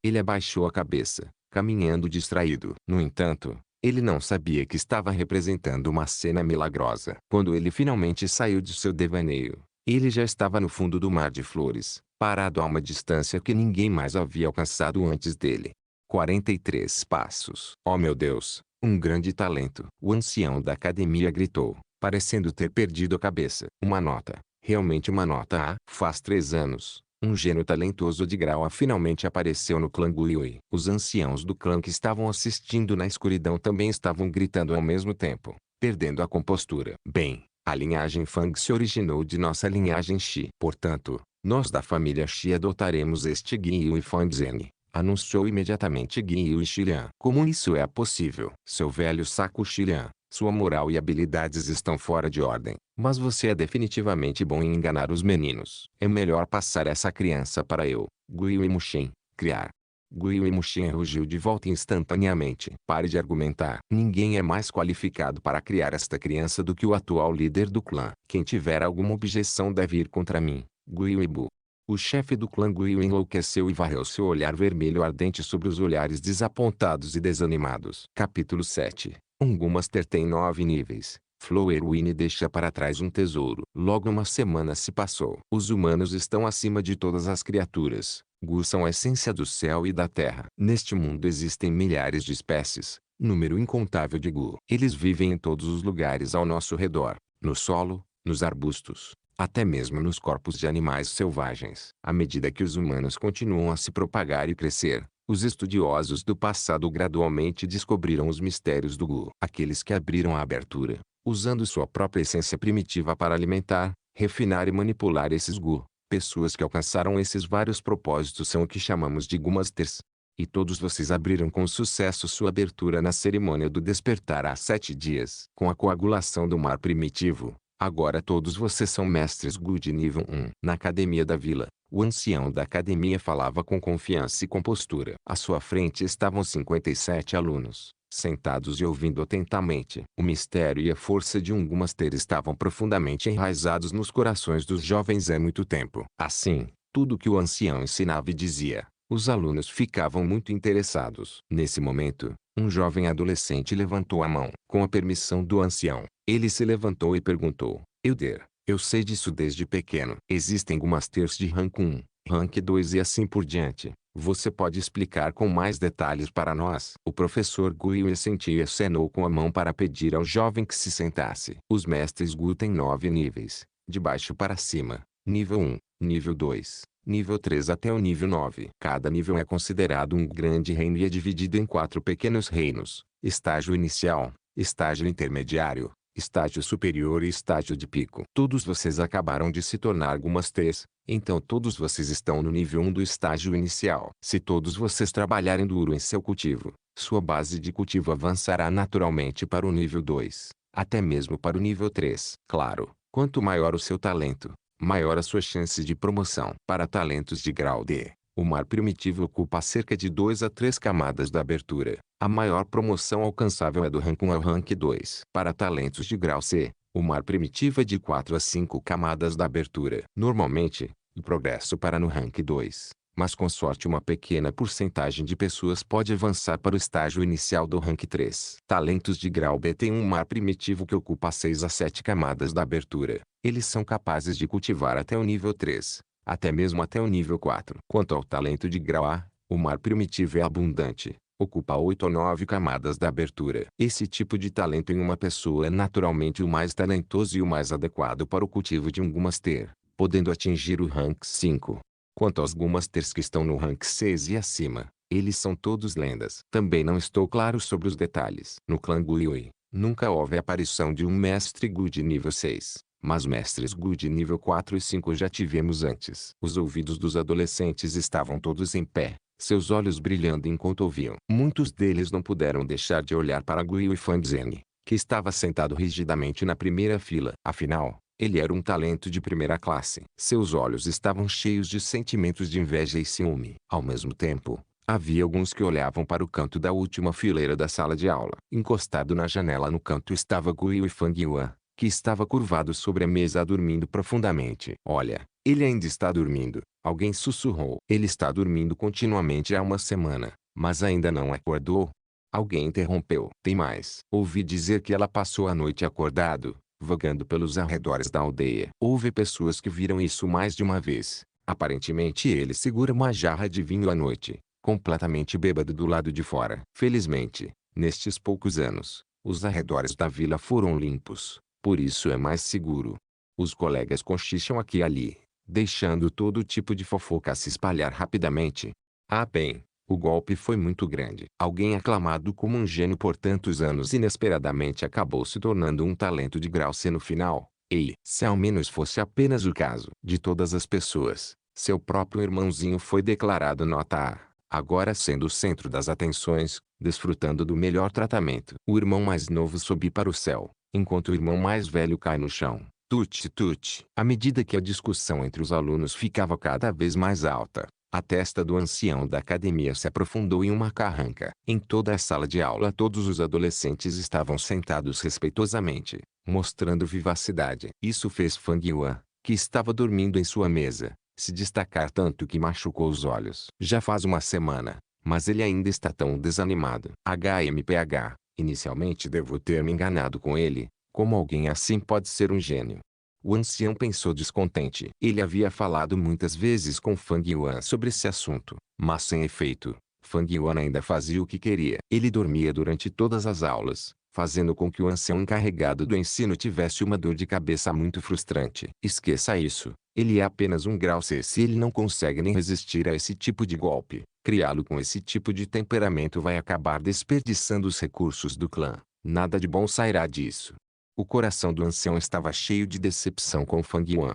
Ele abaixou a cabeça, caminhando distraído. No entanto, ele não sabia que estava representando uma cena milagrosa. Quando ele finalmente saiu de seu devaneio, ele já estava no fundo do mar de flores, parado a uma distância que ninguém mais havia alcançado antes dele. 43 passos. Oh meu Deus! Um grande talento. O ancião da academia gritou, parecendo ter perdido a cabeça. Uma nota. Realmente uma nota A. Faz 3 anos, um gênio talentoso de grau A finalmente apareceu no clã Guiui. Os anciãos do clã que estavam assistindo na escuridão também estavam gritando ao mesmo tempo, perdendo a compostura. Bem, a linhagem Fang se originou de nossa linhagem Xi. Portanto, nós da família Xi adotaremos este Guiui Fang Zeng, anunciou imediatamente Guiui Xilian. Como isso é possível? Seu velho saco Xilian, sua moral e habilidades estão fora de ordem. Mas você é definitivamente bom em enganar os meninos. É melhor passar essa criança para eu, Guiui Muxin, criar. Guiui Muxin rugiu de volta instantaneamente. Pare de argumentar. Ninguém é mais qualificado para criar esta criança do que o atual líder do clã. Quem tiver alguma objeção deve ir contra mim, Guiui Bu. O chefe do clã Guiui enlouqueceu e varreu seu olhar vermelho ardente sobre os olhares desapontados e desanimados. Capítulo 7. Gu Master tem 9 níveis. Flowerwine deixa para trás um tesouro. Logo uma semana se passou. Os humanos estão acima de todas as criaturas. Gu são a essência do céu e da terra. Neste mundo existem milhares de espécies, número incontável de Gu. Eles vivem em todos os lugares ao nosso redor, no solo, nos arbustos, até mesmo nos corpos de animais selvagens. À medida que os humanos continuam a se propagar e crescer, os estudiosos do passado gradualmente descobriram os mistérios do Gu. Aqueles que abriram a abertura, usando sua própria essência primitiva para alimentar, refinar e manipular esses Gu, Pessoas que alcançaram esses vários propósitos são o que chamamos de Gumasters. E todos vocês abriram com sucesso sua abertura na cerimônia do despertar há 7 dias. Com a coagulação do mar primitivo, agora todos vocês são mestres Good nível 1. Na academia da vila, o ancião da academia falava com confiança e compostura. À sua frente estavam 57 alunos, sentados e ouvindo atentamente. O mistério e a força de um Gumaster estavam profundamente enraizados nos corações dos jovens há muito tempo. Assim, tudo que o ancião ensinava e dizia, os alunos ficavam muito interessados. Nesse momento, um jovem adolescente levantou a mão. Com a permissão do ancião, ele se levantou e perguntou: Elder, eu sei disso desde pequeno. Existem Gumasters de rank 1, rank 2 e assim por diante. Você pode explicar com mais detalhes para nós? O professor Gu assentiu e acenou com a mão para pedir ao jovem que se sentasse. Os mestres Gu têm 9 níveis, de baixo para cima. Nível 1, nível 2, nível 3 até o nível 9. Cada nível é considerado um grande reino e é dividido em 4 pequenos reinos: estágio inicial, estágio intermediário, estágio superior e estágio de pico. Todos vocês acabaram de se tornar Gumasters, então todos vocês estão no nível 1 do estágio inicial. Se todos vocês trabalharem duro em seu cultivo, sua base de cultivo avançará naturalmente para o nível 2, até mesmo para o nível 3. Claro, quanto maior o seu talento, maior a sua chance de promoção. Para talentos de grau D, o mar primitivo ocupa cerca de 2 a 3 camadas da abertura. A maior promoção alcançável é do rank 1 ao rank 2. Para talentos de grau C, o mar primitivo é de 4 a 5 camadas da abertura. Normalmente, o progresso para no rank 2, mas com sorte uma pequena porcentagem de pessoas pode avançar para o estágio inicial do rank 3. Talentos de grau B têm um mar primitivo que ocupa 6 a 7 camadas da abertura. Eles são capazes de cultivar até o nível 3, até mesmo até o nível 4. Quanto ao talento de grau A, o mar primitivo é abundante, ocupa 8 ou 9 camadas da abertura. Esse tipo de talento em uma pessoa é naturalmente o mais talentoso e o mais adequado para o cultivo de um Gumaster, podendo atingir o rank 5. Quanto aos Gumasters que estão no rank 6 e acima, eles são todos lendas. Também não estou claro sobre os detalhes. No clã Guiui, nunca houve a aparição de um mestre Gu de nível 6. Mas mestres Gu de nível 4 e 5 já tivemos antes. Os ouvidos dos adolescentes estavam todos em pé, seus olhos brilhando enquanto ouviam. Muitos deles não puderam deixar de olhar para Gu Fanzeng, que estava sentado rigidamente na primeira fila. Afinal, ele era um talento de primeira classe. Seus olhos estavam cheios de sentimentos de inveja e ciúme. Ao mesmo tempo, havia alguns que olhavam para o canto da última fileira da sala de aula. Encostado na janela no canto estava Gu Fangyuan, que estava curvado sobre a mesa dormindo profundamente. Olha, ele ainda está dormindo, alguém sussurrou. Ele está dormindo continuamente há uma semana, mas ainda não acordou? Alguém interrompeu. Tem mais. Ouvi dizer que ela passou a noite acordado, vagando pelos arredores da aldeia. Houve pessoas que viram isso mais de uma vez. Aparentemente ele segura uma jarra de vinho à noite, completamente bêbado do lado de fora. Felizmente, nestes poucos anos, os arredores da vila foram limpos. Por isso é mais seguro. Os colegas cochicham aqui e ali, deixando todo tipo de fofoca se espalhar rapidamente. Ah bem, o golpe foi muito grande. Alguém aclamado como um gênio por tantos anos inesperadamente acabou se tornando um talento de grau C no final. Ei, se ao menos fosse apenas o caso. De todas as pessoas, seu próprio irmãozinho foi declarado nota A, agora sendo o centro das atenções, desfrutando do melhor tratamento. O irmão mais novo sobe para o céu, enquanto o irmão mais velho cai no chão. Tut-tut. À medida que a discussão entre os alunos ficava cada vez mais alta, a testa do ancião da academia se aprofundou em uma carranca. Em toda a sala de aula todos os adolescentes estavam sentados respeitosamente, mostrando vivacidade. Isso fez Fang Yuan, que estava dormindo em sua mesa, se destacar tanto que machucou os olhos. Já faz uma semana, mas ele ainda está tão desanimado. HMPH. Inicialmente devo ter me enganado com ele. Como alguém assim pode ser um gênio? O ancião pensou descontente. Ele havia falado muitas vezes com Fang Yuan sobre esse assunto, mas sem efeito. Fang Yuan ainda fazia o que queria. Ele dormia durante todas as aulas, fazendo com que o ancião encarregado do ensino tivesse uma dor de cabeça muito frustrante. Esqueça isso. Ele é apenas um grau C. Se ele não consegue nem resistir a esse tipo de golpe, criá-lo com esse tipo de temperamento vai acabar desperdiçando os recursos do clã. Nada de bom sairá disso. O coração do ancião estava cheio de decepção com Fang Yuan.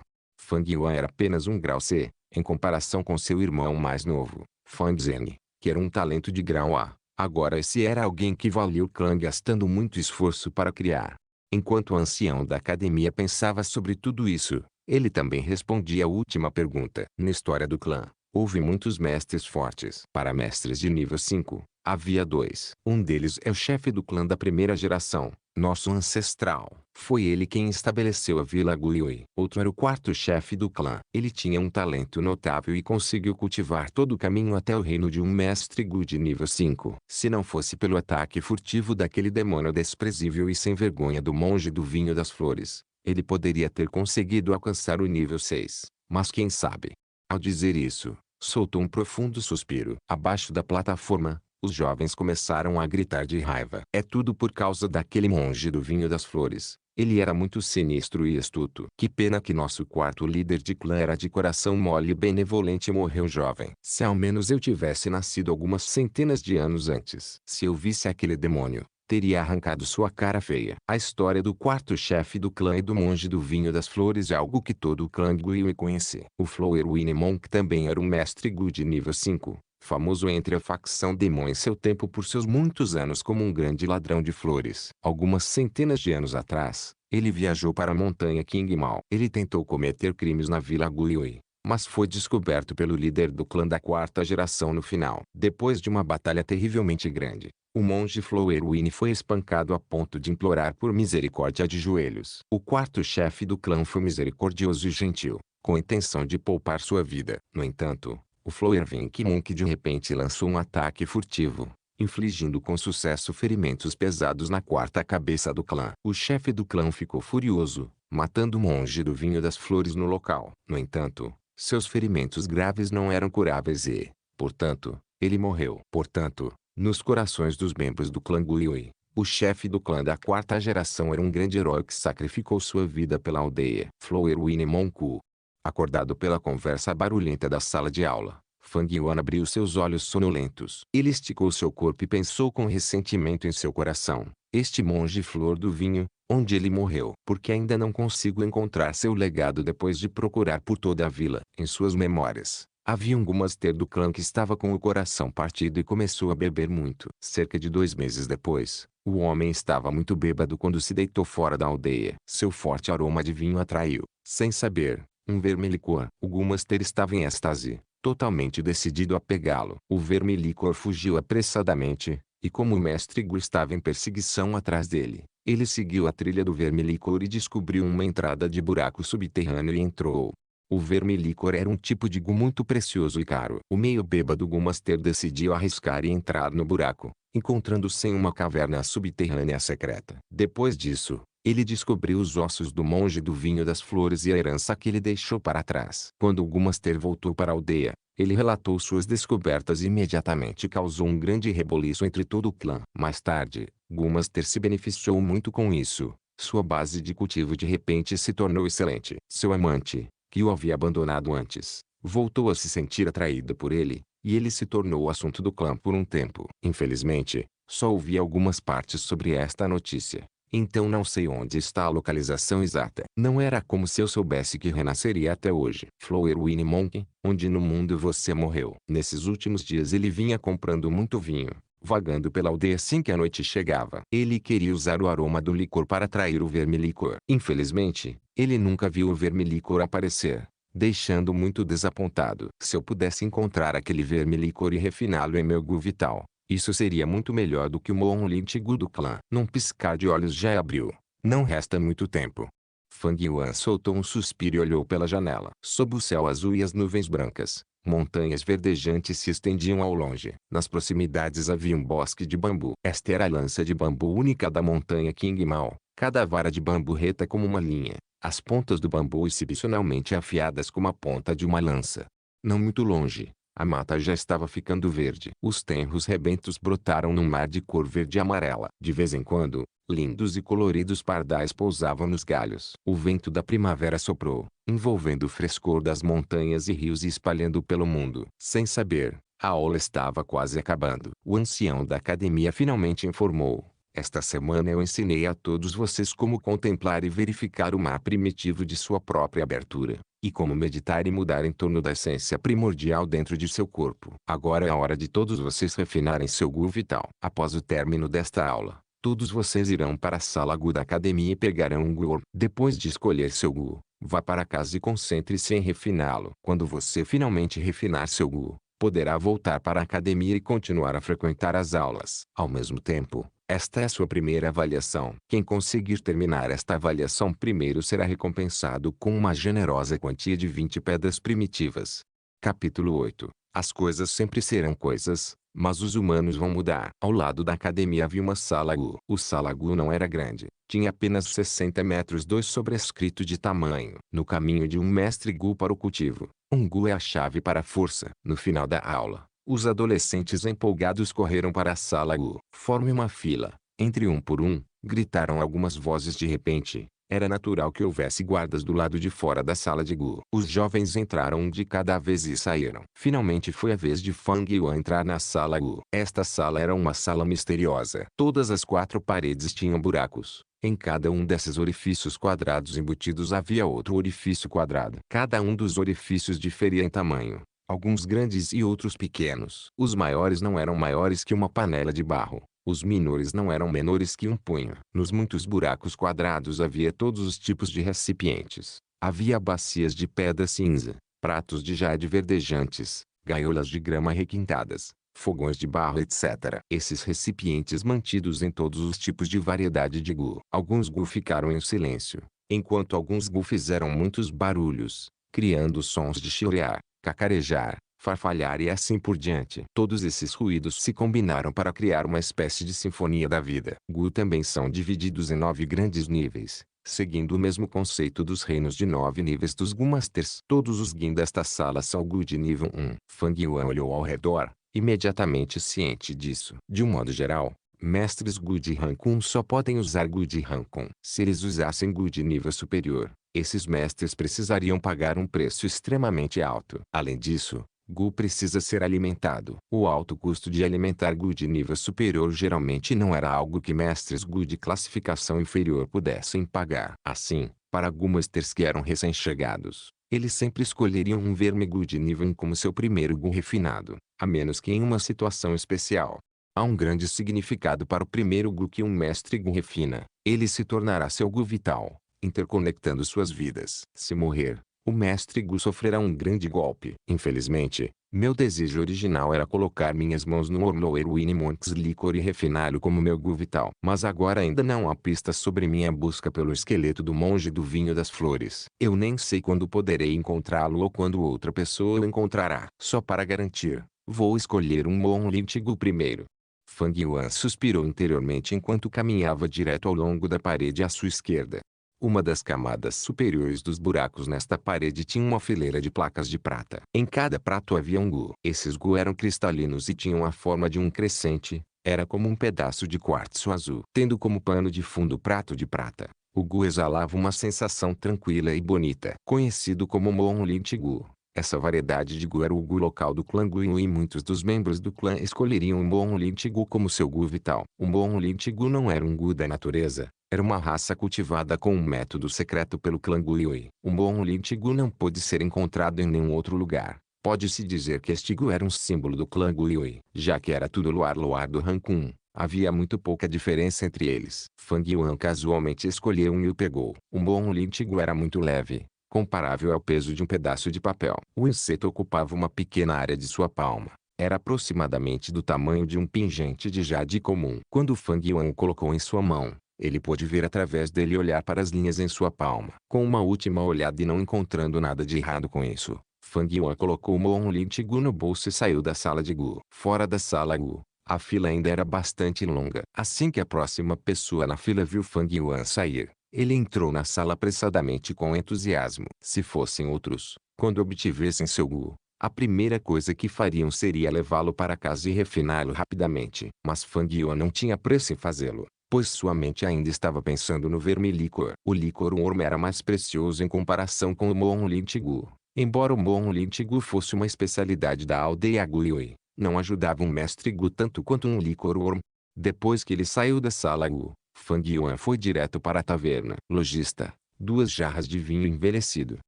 Fang Yuan era apenas um grau C, em comparação com seu irmão mais novo, Fang Zheng, que era um talento de grau A. Agora esse era alguém que valia o clã gastando muito esforço para criar. Enquanto o ancião da academia pensava sobre tudo isso, ele também respondia a última pergunta. Na história do clã, houve muitos mestres fortes. Para mestres de nível 5, havia dois. Um deles é o chefe do clã da primeira geração, nosso ancestral. Foi ele quem estabeleceu a Vila Guiyue. Outro era o quarto chefe do clã. Ele tinha um talento notável e conseguiu cultivar todo o caminho até o reino de um mestre Gu de nível 5. Se não fosse pelo ataque furtivo daquele demônio desprezível e sem vergonha do monge do vinho das flores, ele poderia ter conseguido alcançar o nível 6. Mas quem sabe? Ao dizer isso, soltou um profundo suspiro. Abaixo da plataforma, os jovens começaram a gritar de raiva. É tudo por causa daquele monge do vinho das flores. Ele era muito sinistro e astuto. Que pena que nosso quarto líder de clã era de coração mole e benevolente e morreu jovem. Se ao menos eu tivesse nascido algumas centenas de anos antes. Se eu visse aquele demônio, teria arrancado sua cara feia. A história do quarto chefe do clã e do monge do vinho das flores é algo que todo o clã Guiyue conhece. O Flower Winnie Monk também era um mestre Gu de nível 5. Famoso entre a facção Demon em seu tempo por seus muitos anos como um grande ladrão de flores. Algumas centenas de anos atrás, ele viajou para a montanha Qingmao. Ele tentou cometer crimes na Vila Guiyue, mas foi descoberto pelo líder do clã da quarta geração no final. Depois de uma batalha terrivelmente grande, o monge Flowerwin foi espancado a ponto de implorar por misericórdia de joelhos. O quarto chefe do clã foi misericordioso e gentil, com a intenção de poupar sua vida. No entanto, o Flowerwin Monk de repente lançou um ataque furtivo, infligindo com sucesso ferimentos pesados na quarta cabeça do clã. O chefe do clã ficou furioso, matando o monge do vinho das flores no local. No entanto, seus ferimentos graves não eram curáveis e, portanto, ele morreu. Portanto, nos corações dos membros do clã Guiyue, o chefe do clã da quarta geração era um grande herói que sacrificou sua vida pela aldeia. Flowerwin Monku. Acordado pela conversa barulhenta da sala de aula, Fang Yuan abriu seus olhos sonolentos. Ele esticou seu corpo e pensou com ressentimento em seu coração. Este monge flor do vinho, onde ele morreu? Porque ainda não consigo encontrar seu legado depois de procurar por toda a vila. Em suas memórias, havia um Gumaster do clã que estava com o coração partido e começou a beber muito. Cerca de 2 meses depois, o homem estava muito bêbado quando se deitou fora da aldeia. Seu forte aroma de vinho atraiu, sem saber, um verme-licor. O Gumaster estava em êxtase, totalmente decidido a pegá-lo. O verme-licor fugiu apressadamente, e como o mestre Gu estava em perseguição atrás dele, ele seguiu a trilha do verme-licor e descobriu uma entrada de buraco subterrâneo e entrou. O verme-licor era um tipo de Gu muito precioso e caro. O meio bêbado Gumaster decidiu arriscar e entrar no buraco, encontrando-se em uma caverna subterrânea secreta. Depois disso, ele descobriu os ossos do monge do vinho das flores e a herança que ele deixou para trás. Quando o Gumaster voltou para a aldeia, ele relatou suas descobertas e imediatamente causou um grande reboliço entre todo o clã. Mais tarde, Gumaster se beneficiou muito com isso. Sua base de cultivo de repente se tornou excelente. Seu amante, que o havia abandonado antes, voltou a se sentir atraída por ele, e ele se tornou o assunto do clã por um tempo. Infelizmente, só ouvi algumas partes sobre esta notícia. Então não sei onde está a localização exata. Não era como se eu soubesse que renasceria até hoje. Flowerwin Monk, onde no mundo você morreu? Nesses últimos dias ele vinha comprando muito vinho, vagando pela aldeia assim que a noite chegava. Ele queria usar o aroma do licor para atrair o verme-licor. Infelizmente, ele nunca viu o verme-licor aparecer, deixando muito desapontado. Se eu pudesse encontrar aquele verme-licor e refiná-lo em meu Gu vital, isso seria muito melhor do que o Moonlit Gu do clã. Num piscar de olhos já abriu. Não resta muito tempo. Fang Yuan soltou um suspiro e olhou pela janela. Sob o céu azul e as nuvens brancas, montanhas verdejantes se estendiam ao longe. Nas proximidades havia um bosque de bambu. Esta era a lança de bambu única da montanha Qingmao. Cada vara de bambu reta como uma linha, as pontas do bambu excepcionalmente afiadas como a ponta de uma lança. Não muito longe, a mata já estava ficando verde. Os tenros rebentos brotaram num mar de cor verde e amarela. De vez em quando, lindos e coloridos pardais pousavam nos galhos. O vento da primavera soprou, envolvendo o frescor das montanhas e rios e espalhando pelo mundo. Sem saber, a aula estava quase acabando. O ancião da academia finalmente informou: esta semana eu ensinei a todos vocês como contemplar e verificar o mar primitivo de sua própria abertura. e como meditar e mudar em torno da essência primordial dentro de seu corpo. Agora é a hora de todos vocês refinarem seu Gu vital. Após o término desta aula, todos vocês irão para a sala Gu da academia e pegarão um Gu. Depois de escolher seu Gu, vá para casa e concentre-se em refiná-lo. Quando você finalmente refinar seu Gu, poderá voltar para a academia e continuar a frequentar as aulas. Ao mesmo tempo, esta é a sua primeira avaliação. Quem conseguir terminar esta avaliação primeiro será recompensado com uma generosa quantia de 20 pedras primitivas. Capítulo 8. As coisas sempre serão coisas, mas os humanos vão mudar. Ao lado da academia havia uma sala Gu. O sala Gu não era grande. Tinha apenas 60 metros 2 sobrescrito de tamanho. No caminho de um mestre Gu para o cultivo, um Gu é a chave para a força. No final da aula, os adolescentes empolgados correram para a sala Gu. Forme uma fila. Entre um por um, gritaram algumas vozes de repente. Era natural que houvesse guardas do lado de fora da sala de Gu. Os jovens entraram um de cada vez e saíram. Finalmente foi a vez de Fang Yuan entrar na sala Gu. Esta sala era uma sala misteriosa. Todas as 4 paredes tinham buracos. Em cada um desses orifícios quadrados embutidos havia outro orifício quadrado. Cada um dos orifícios diferia em tamanho. Alguns grandes e outros pequenos. Os maiores não eram maiores que uma panela de barro. Os menores não eram menores que um punho. Nos muitos buracos quadrados havia todos os tipos de recipientes. Havia bacias de pedra cinza, pratos de jade verdejantes, gaiolas de grama requintadas, fogões de barro etc. Esses recipientes mantidos em todos os tipos de variedade de Gu. Alguns Gu ficaram em silêncio, enquanto alguns Gu fizeram muitos barulhos, criando sons de chilear, cacarejar, farfalhar e assim por diante. Todos esses ruídos se combinaram para criar uma espécie de sinfonia da vida. Gu também são divididos em 9 grandes níveis, seguindo o mesmo conceito dos reinos de 9 níveis dos Gu Masters. Todos os Gin desta sala são Gu de nível 1. Fang Yuan olhou ao redor, imediatamente ciente disso. De um modo geral, mestres Gu de rank 1 só podem usar Gu de rank 1. Se eles usassem Gu de nível superior, esses mestres precisariam pagar um preço extremamente alto. Além disso, Gu precisa ser alimentado. O alto custo de alimentar Gu de nível superior geralmente não era algo que mestres Gu de classificação inferior pudessem pagar. Assim, para Gu Masters que eram recém-chegados, eles sempre escolheriam um verme Gu de nível 1 como seu primeiro Gu refinado, a menos que em uma situação especial. Há um grande significado para o primeiro Gu que um mestre Gu refina. Ele se tornará seu Gu vital, interconectando suas vidas. Se morrer, o mestre Gu sofrerá um grande golpe. Infelizmente, meu desejo original era colocar minhas mãos no Orloeruine Monks Licor e refiná-lo como meu Gu vital. Mas agora ainda não há pistas sobre minha busca pelo esqueleto do monge do vinho das flores. Eu nem sei quando poderei encontrá-lo ou quando outra pessoa o encontrará. Só para garantir, vou escolher um Monlint Gu primeiro. Fang Yuan suspirou interiormente enquanto caminhava direto ao longo da parede à sua esquerda. Uma das camadas superiores dos buracos nesta parede tinha uma fileira de placas de prata. Em cada prato havia um Gu. Esses Gu eram cristalinos e tinham a forma de um crescente. Era como um pedaço de quartzo azul. Tendo como pano de fundo o prato de prata, o Gu exalava uma sensação tranquila e bonita. Conhecido como Monlint Gu, essa variedade de Gu era o Gu local do clã Gu e muitos dos membros do clã escolheriam o Monlint Gu como seu Gu vital. O Monlint Gu não era um Gu da natureza. Era uma raça cultivada com um método secreto pelo clã Guiui. O Monlint Gu não pôde ser encontrado em nenhum outro lugar. Pode-se dizer que este Gu era um símbolo do clã Guiui. Já que era tudo Luar do rank 1, havia muito pouca diferença entre eles. Fang Yuan casualmente escolheu um e o pegou. O Monlint Gu era muito leve, comparável ao peso de um pedaço de papel. O inseto ocupava uma pequena área de sua palma. Era aproximadamente do tamanho de um pingente de jade comum. Quando Fang Yuan o colocou em sua mão, ele pôde ver através dele e olhar para as linhas em sua palma. Com uma última olhada e não encontrando nada de errado com isso, Fang Yuan colocou o Monlint Gu no bolso e saiu da sala de Gu. Fora da sala Gu, a fila ainda era bastante longa. Assim que a próxima pessoa na fila viu Fang Yuan sair, ele entrou na sala apressadamente com entusiasmo. Se fossem outros, quando obtivessem seu Gu, a primeira coisa que fariam seria levá-lo para casa e refiná-lo rapidamente. Mas Fang Yuan não tinha pressa em fazê-lo, pois sua mente ainda estava pensando no verme licor. O licor worm era mais precioso em comparação com o Monlint Gu. Embora o Monlint Gu fosse uma especialidade da aldeia Guiui, não ajudava um mestre Gu tanto quanto um licor worm. Depois que ele saiu da sala Gu, Fang Yuan foi direto para a taverna. Lojista, 2 jarras de vinho envelhecido.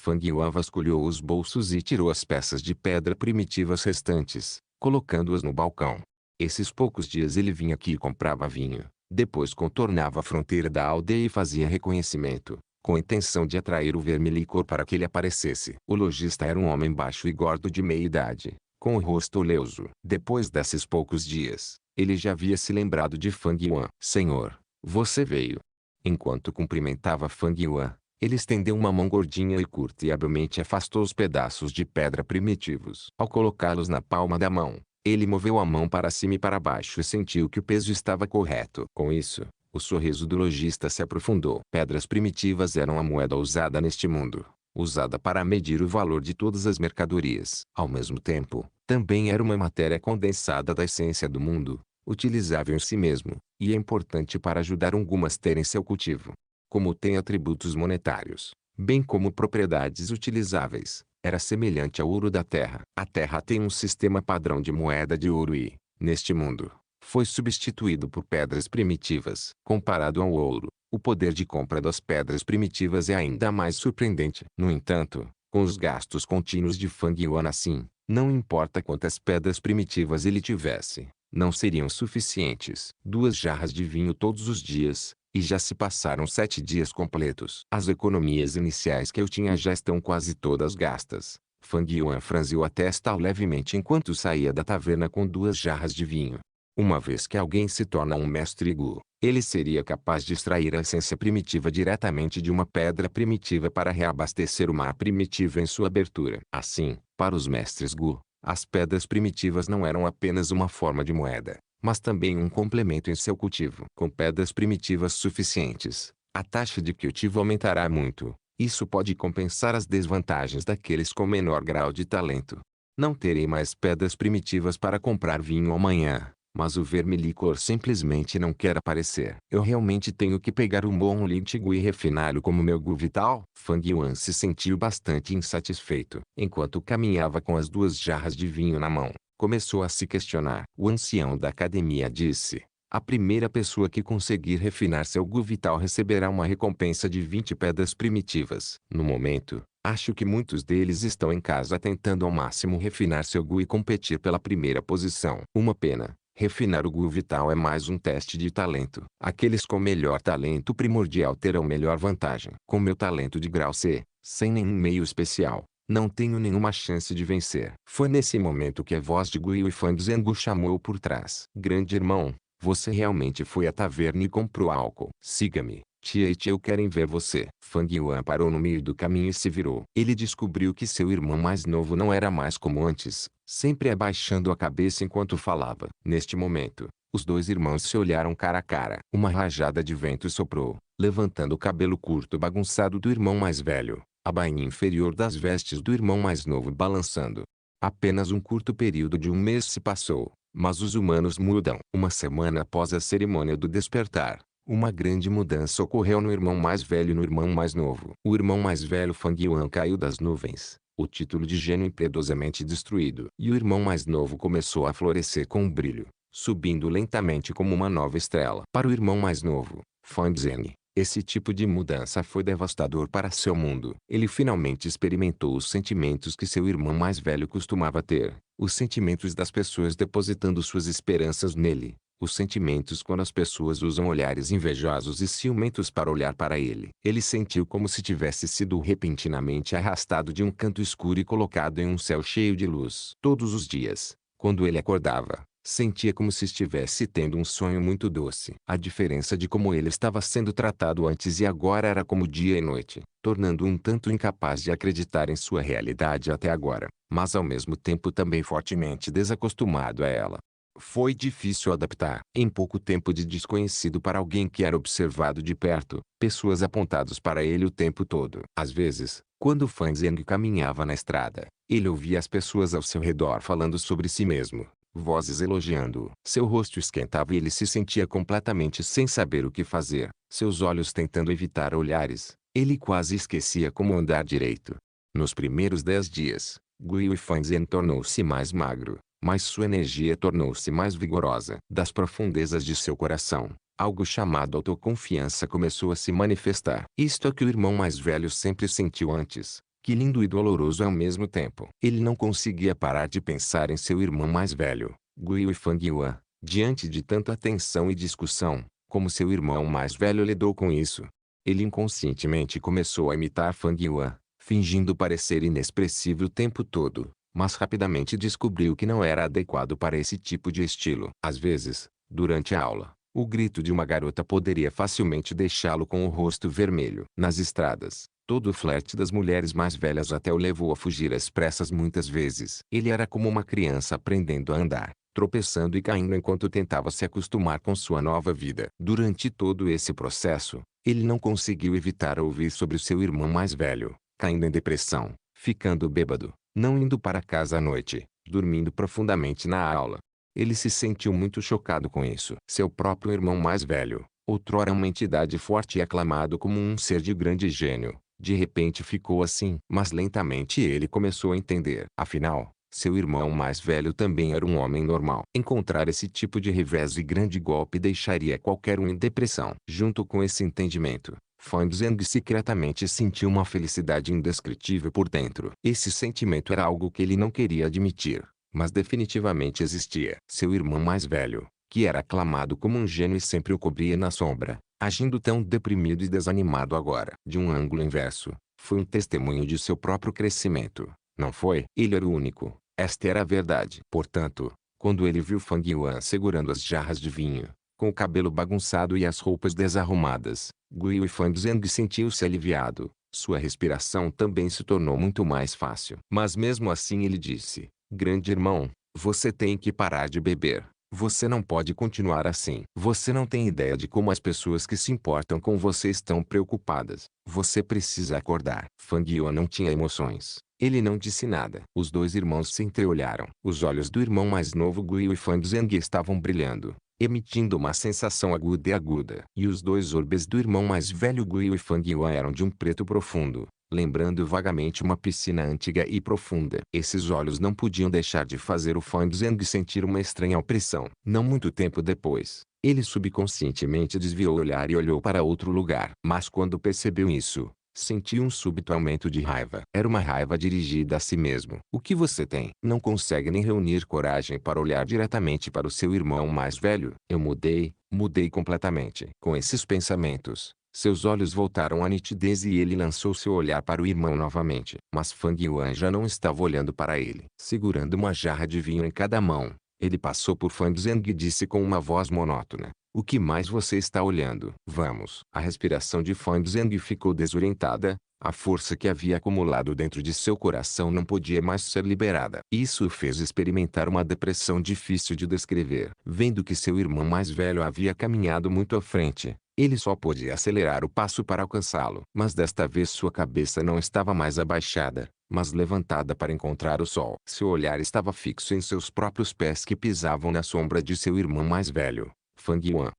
Fang Yuan vasculhou os bolsos e tirou as peças de pedra primitivas restantes, colocando-as no balcão. Esses poucos dias ele vinha aqui e comprava vinho. Depois contornava a fronteira da aldeia e fazia reconhecimento, com a intenção de atrair o verme-licor para que ele aparecesse. O lojista era um homem baixo e gordo de meia idade, com o rosto oleoso. Depois desses poucos dias, ele já havia se lembrado de Fang Yuan. Senhor, você veio. Enquanto cumprimentava Fang Yuan, ele estendeu uma mão gordinha e curta e habilmente afastou os pedaços de pedra primitivos. Ao colocá-los na palma da mão, ele moveu a mão para cima e para baixo e sentiu que o peso estava correto. Com isso, o sorriso do lojista se aprofundou. Pedras primitivas eram a moeda usada neste mundo, usada para medir o valor de todas as mercadorias. Ao mesmo tempo, também era uma matéria condensada da essência do mundo, utilizável em si mesmo, e é importante para ajudar algumas terem seu cultivo. Como tem atributos monetários, bem como propriedades utilizáveis, era semelhante ao ouro da terra. A terra tem um sistema padrão de moeda de ouro e, neste mundo, foi substituído por pedras primitivas. Comparado ao ouro, o poder de compra das pedras primitivas é ainda mais surpreendente. No entanto, com os gastos contínuos de Fang Yuan assim, não importa quantas pedras primitivas ele tivesse, não seriam suficientes. 2 jarras de vinho todos os dias, e já se passaram 7 dias completos. As economias iniciais que eu tinha já estão quase todas gastas. Fang Yuan franziu a testa levemente enquanto saía da taverna com 2 jarras de vinho. Uma vez que alguém se torna um mestre Gu, ele seria capaz de extrair a essência primitiva diretamente de uma pedra primitiva para reabastecer uma primitiva em sua abertura. Assim, para os mestres Gu, as pedras primitivas não eram apenas uma forma de moeda, mas também um complemento em seu cultivo. Com pedras primitivas suficientes, a taxa de cultivo aumentará muito. Isso pode compensar as desvantagens daqueles com menor grau de talento. Não terei mais pedras primitivas para comprar vinho amanhã, mas o verme-licor simplesmente não quer aparecer. Eu realmente tenho que pegar um bom líquido e refiná-lo como meu gu vital? Fang Yuan se sentiu bastante insatisfeito. Enquanto caminhava com as 2 jarras de vinho na mão, começou a se questionar. O ancião da academia disse: a primeira pessoa que conseguir refinar seu gu vital receberá uma recompensa de 20 pedras primitivas. No momento, acho que muitos deles estão em casa tentando ao máximo refinar seu gu e competir pela primeira posição. Uma pena. Refinar o gu vital é mais um teste de talento. Aqueles com melhor talento primordial terão melhor vantagem. Com meu talento de grau C, sem nenhum meio especial, não tenho nenhuma chance de vencer. Foi nesse momento que a voz de Gu Yuifang Zhengu chamou por trás. Grande irmão, você realmente foi à taverna e comprou álcool. Siga-me. Tia e Tio querem ver você. Fang Yuan parou no meio do caminho e se virou. Ele descobriu que seu irmão mais novo não era mais como antes, sempre abaixando a cabeça enquanto falava. Neste momento, os 2 irmãos se olharam cara a cara. Uma rajada de vento soprou, levantando o cabelo curto bagunçado do irmão mais velho, a bainha inferior das vestes do irmão mais novo balançando. Apenas um curto período de 1 mês se passou, mas os humanos mudam. Uma semana após a cerimônia do despertar, uma grande mudança ocorreu no irmão mais velho e no irmão mais novo. O irmão mais velho Fang Yuan caiu das nuvens, o título de gênio impiedosamente destruído. E o irmão mais novo começou a florescer com um brilho, subindo lentamente como uma nova estrela. Para o irmão mais novo, Fang Zhen, esse tipo de mudança foi devastador para seu mundo. Ele finalmente experimentou os sentimentos que seu irmão mais velho costumava ter, os sentimentos das pessoas depositando suas esperanças nele. Os sentimentos quando as pessoas usam olhares invejosos e ciumentos para olhar para ele. Ele sentiu como se tivesse sido repentinamente arrastado de um canto escuro e colocado em um céu cheio de luz. Todos os dias, quando ele acordava, sentia como se estivesse tendo um sonho muito doce. A diferença de como ele estava sendo tratado antes e agora era como dia e noite, tornando-o um tanto incapaz de acreditar em sua realidade até agora, mas ao mesmo tempo também fortemente desacostumado a ela. Foi difícil adaptar. Em pouco tempo de desconhecido para alguém que era observado de perto, pessoas apontadas para ele o tempo todo. Às vezes, quando Fang Zheng caminhava na estrada, ele ouvia as pessoas ao seu redor falando sobre si mesmo, vozes elogiando-o. Seu rosto esquentava e ele se sentia completamente sem saber o que fazer, seus olhos tentando evitar olhares. Ele quase esquecia como andar direito. Nos primeiros 10 dias, Gu Yuifang Zhen tornou-se mais magro, mas sua energia tornou-se mais vigorosa. Das profundezas de seu coração, algo chamado autoconfiança começou a se manifestar. Isto é que o irmão mais velho sempre sentiu antes, Que lindo e doloroso ao mesmo tempo. Ele não conseguia parar de pensar em seu irmão mais velho, Guiyu e Fang Yuan. Diante de tanta tensão e discussão, como seu irmão mais velho lidou com isso? Ele inconscientemente começou a imitar Fang Yuan, fingindo parecer inexpressivo o tempo todo, mas rapidamente descobriu que não era adequado para esse tipo de estilo. Às vezes, durante a aula, o grito de uma garota poderia facilmente deixá-lo com o rosto vermelho. Nas estradas, todo o flerte das mulheres mais velhas até o levou a fugir às pressas muitas vezes. Ele era como uma criança aprendendo a andar, tropeçando e caindo enquanto tentava se acostumar com sua nova vida. Durante todo esse processo, ele não conseguiu evitar ouvir sobre seu irmão mais velho, caindo em depressão, ficando bêbado, não indo para casa à noite, dormindo profundamente na aula. Ele se sentiu muito chocado com isso. Seu próprio irmão mais velho, outrora uma entidade forte e aclamado como um ser de grande gênio, de repente ficou assim. Mas lentamente ele começou a entender. Afinal, seu irmão mais velho também era um homem normal. Encontrar esse tipo de revés e grande golpe deixaria qualquer um em depressão. Junto com esse entendimento, Fang Zheng secretamente sentiu uma felicidade indescritível por dentro. Esse sentimento era algo que ele não queria admitir, mas definitivamente existia. Seu irmão mais velho, que era aclamado como um gênio e sempre o cobria na sombra, agindo tão deprimido e desanimado agora. De um ângulo inverso, foi um testemunho de seu próprio crescimento, não foi? Ele era o único. Esta era a verdade. Portanto, quando ele viu Fang Yuan segurando as jarras de vinho, com o cabelo bagunçado e as roupas desarrumadas, Guiyu Fang Zheng sentiu-se aliviado. Sua respiração também se tornou muito mais fácil. Mas mesmo assim ele disse: grande irmão, você tem que parar de beber. Você não pode continuar assim. Você não tem ideia de como as pessoas que se importam com você estão preocupadas. Você precisa acordar. Fang Yuan não tinha emoções. Ele não disse nada. Os dois irmãos se entreolharam. Os olhos do irmão mais novo Guiyu e Fang Zheng estavam brilhando, emitindo uma sensação aguda. E os dois orbes do irmão mais velho Guiyu e Fang Yuan eram de um preto profundo, lembrando vagamente uma piscina antiga e profunda. Esses olhos não podiam deixar de fazer o Fang Zheng sentir uma estranha opressão. Não muito tempo depois, ele subconscientemente desviou o olhar e olhou para outro lugar. Mas quando percebeu isso, sentiu um súbito aumento de raiva. Era uma raiva dirigida a si mesmo. O que você tem? Não consegue nem reunir coragem para olhar diretamente para o seu irmão mais velho? Eu mudei completamente. Com esses pensamentos, seus olhos voltaram à nitidez e ele lançou seu olhar para o irmão novamente. Mas Fang Yuan já não estava olhando para ele. Segurando uma jarra de vinho em cada mão, ele passou por Fang Zheng e disse com uma voz monótona: o que mais você está olhando? Vamos. A respiração de Fang Zheng ficou desorientada. A força que havia acumulado dentro de seu coração não podia mais ser liberada. Isso o fez experimentar uma depressão difícil de descrever. Vendo que seu irmão mais velho havia caminhado muito à frente, ele só podia acelerar o passo para alcançá-lo. Mas desta vez sua cabeça não estava mais abaixada, mas levantada para encontrar o sol. Seu olhar estava fixo em seus próprios pés que pisavam na sombra de seu irmão mais velho, Fang Yuan.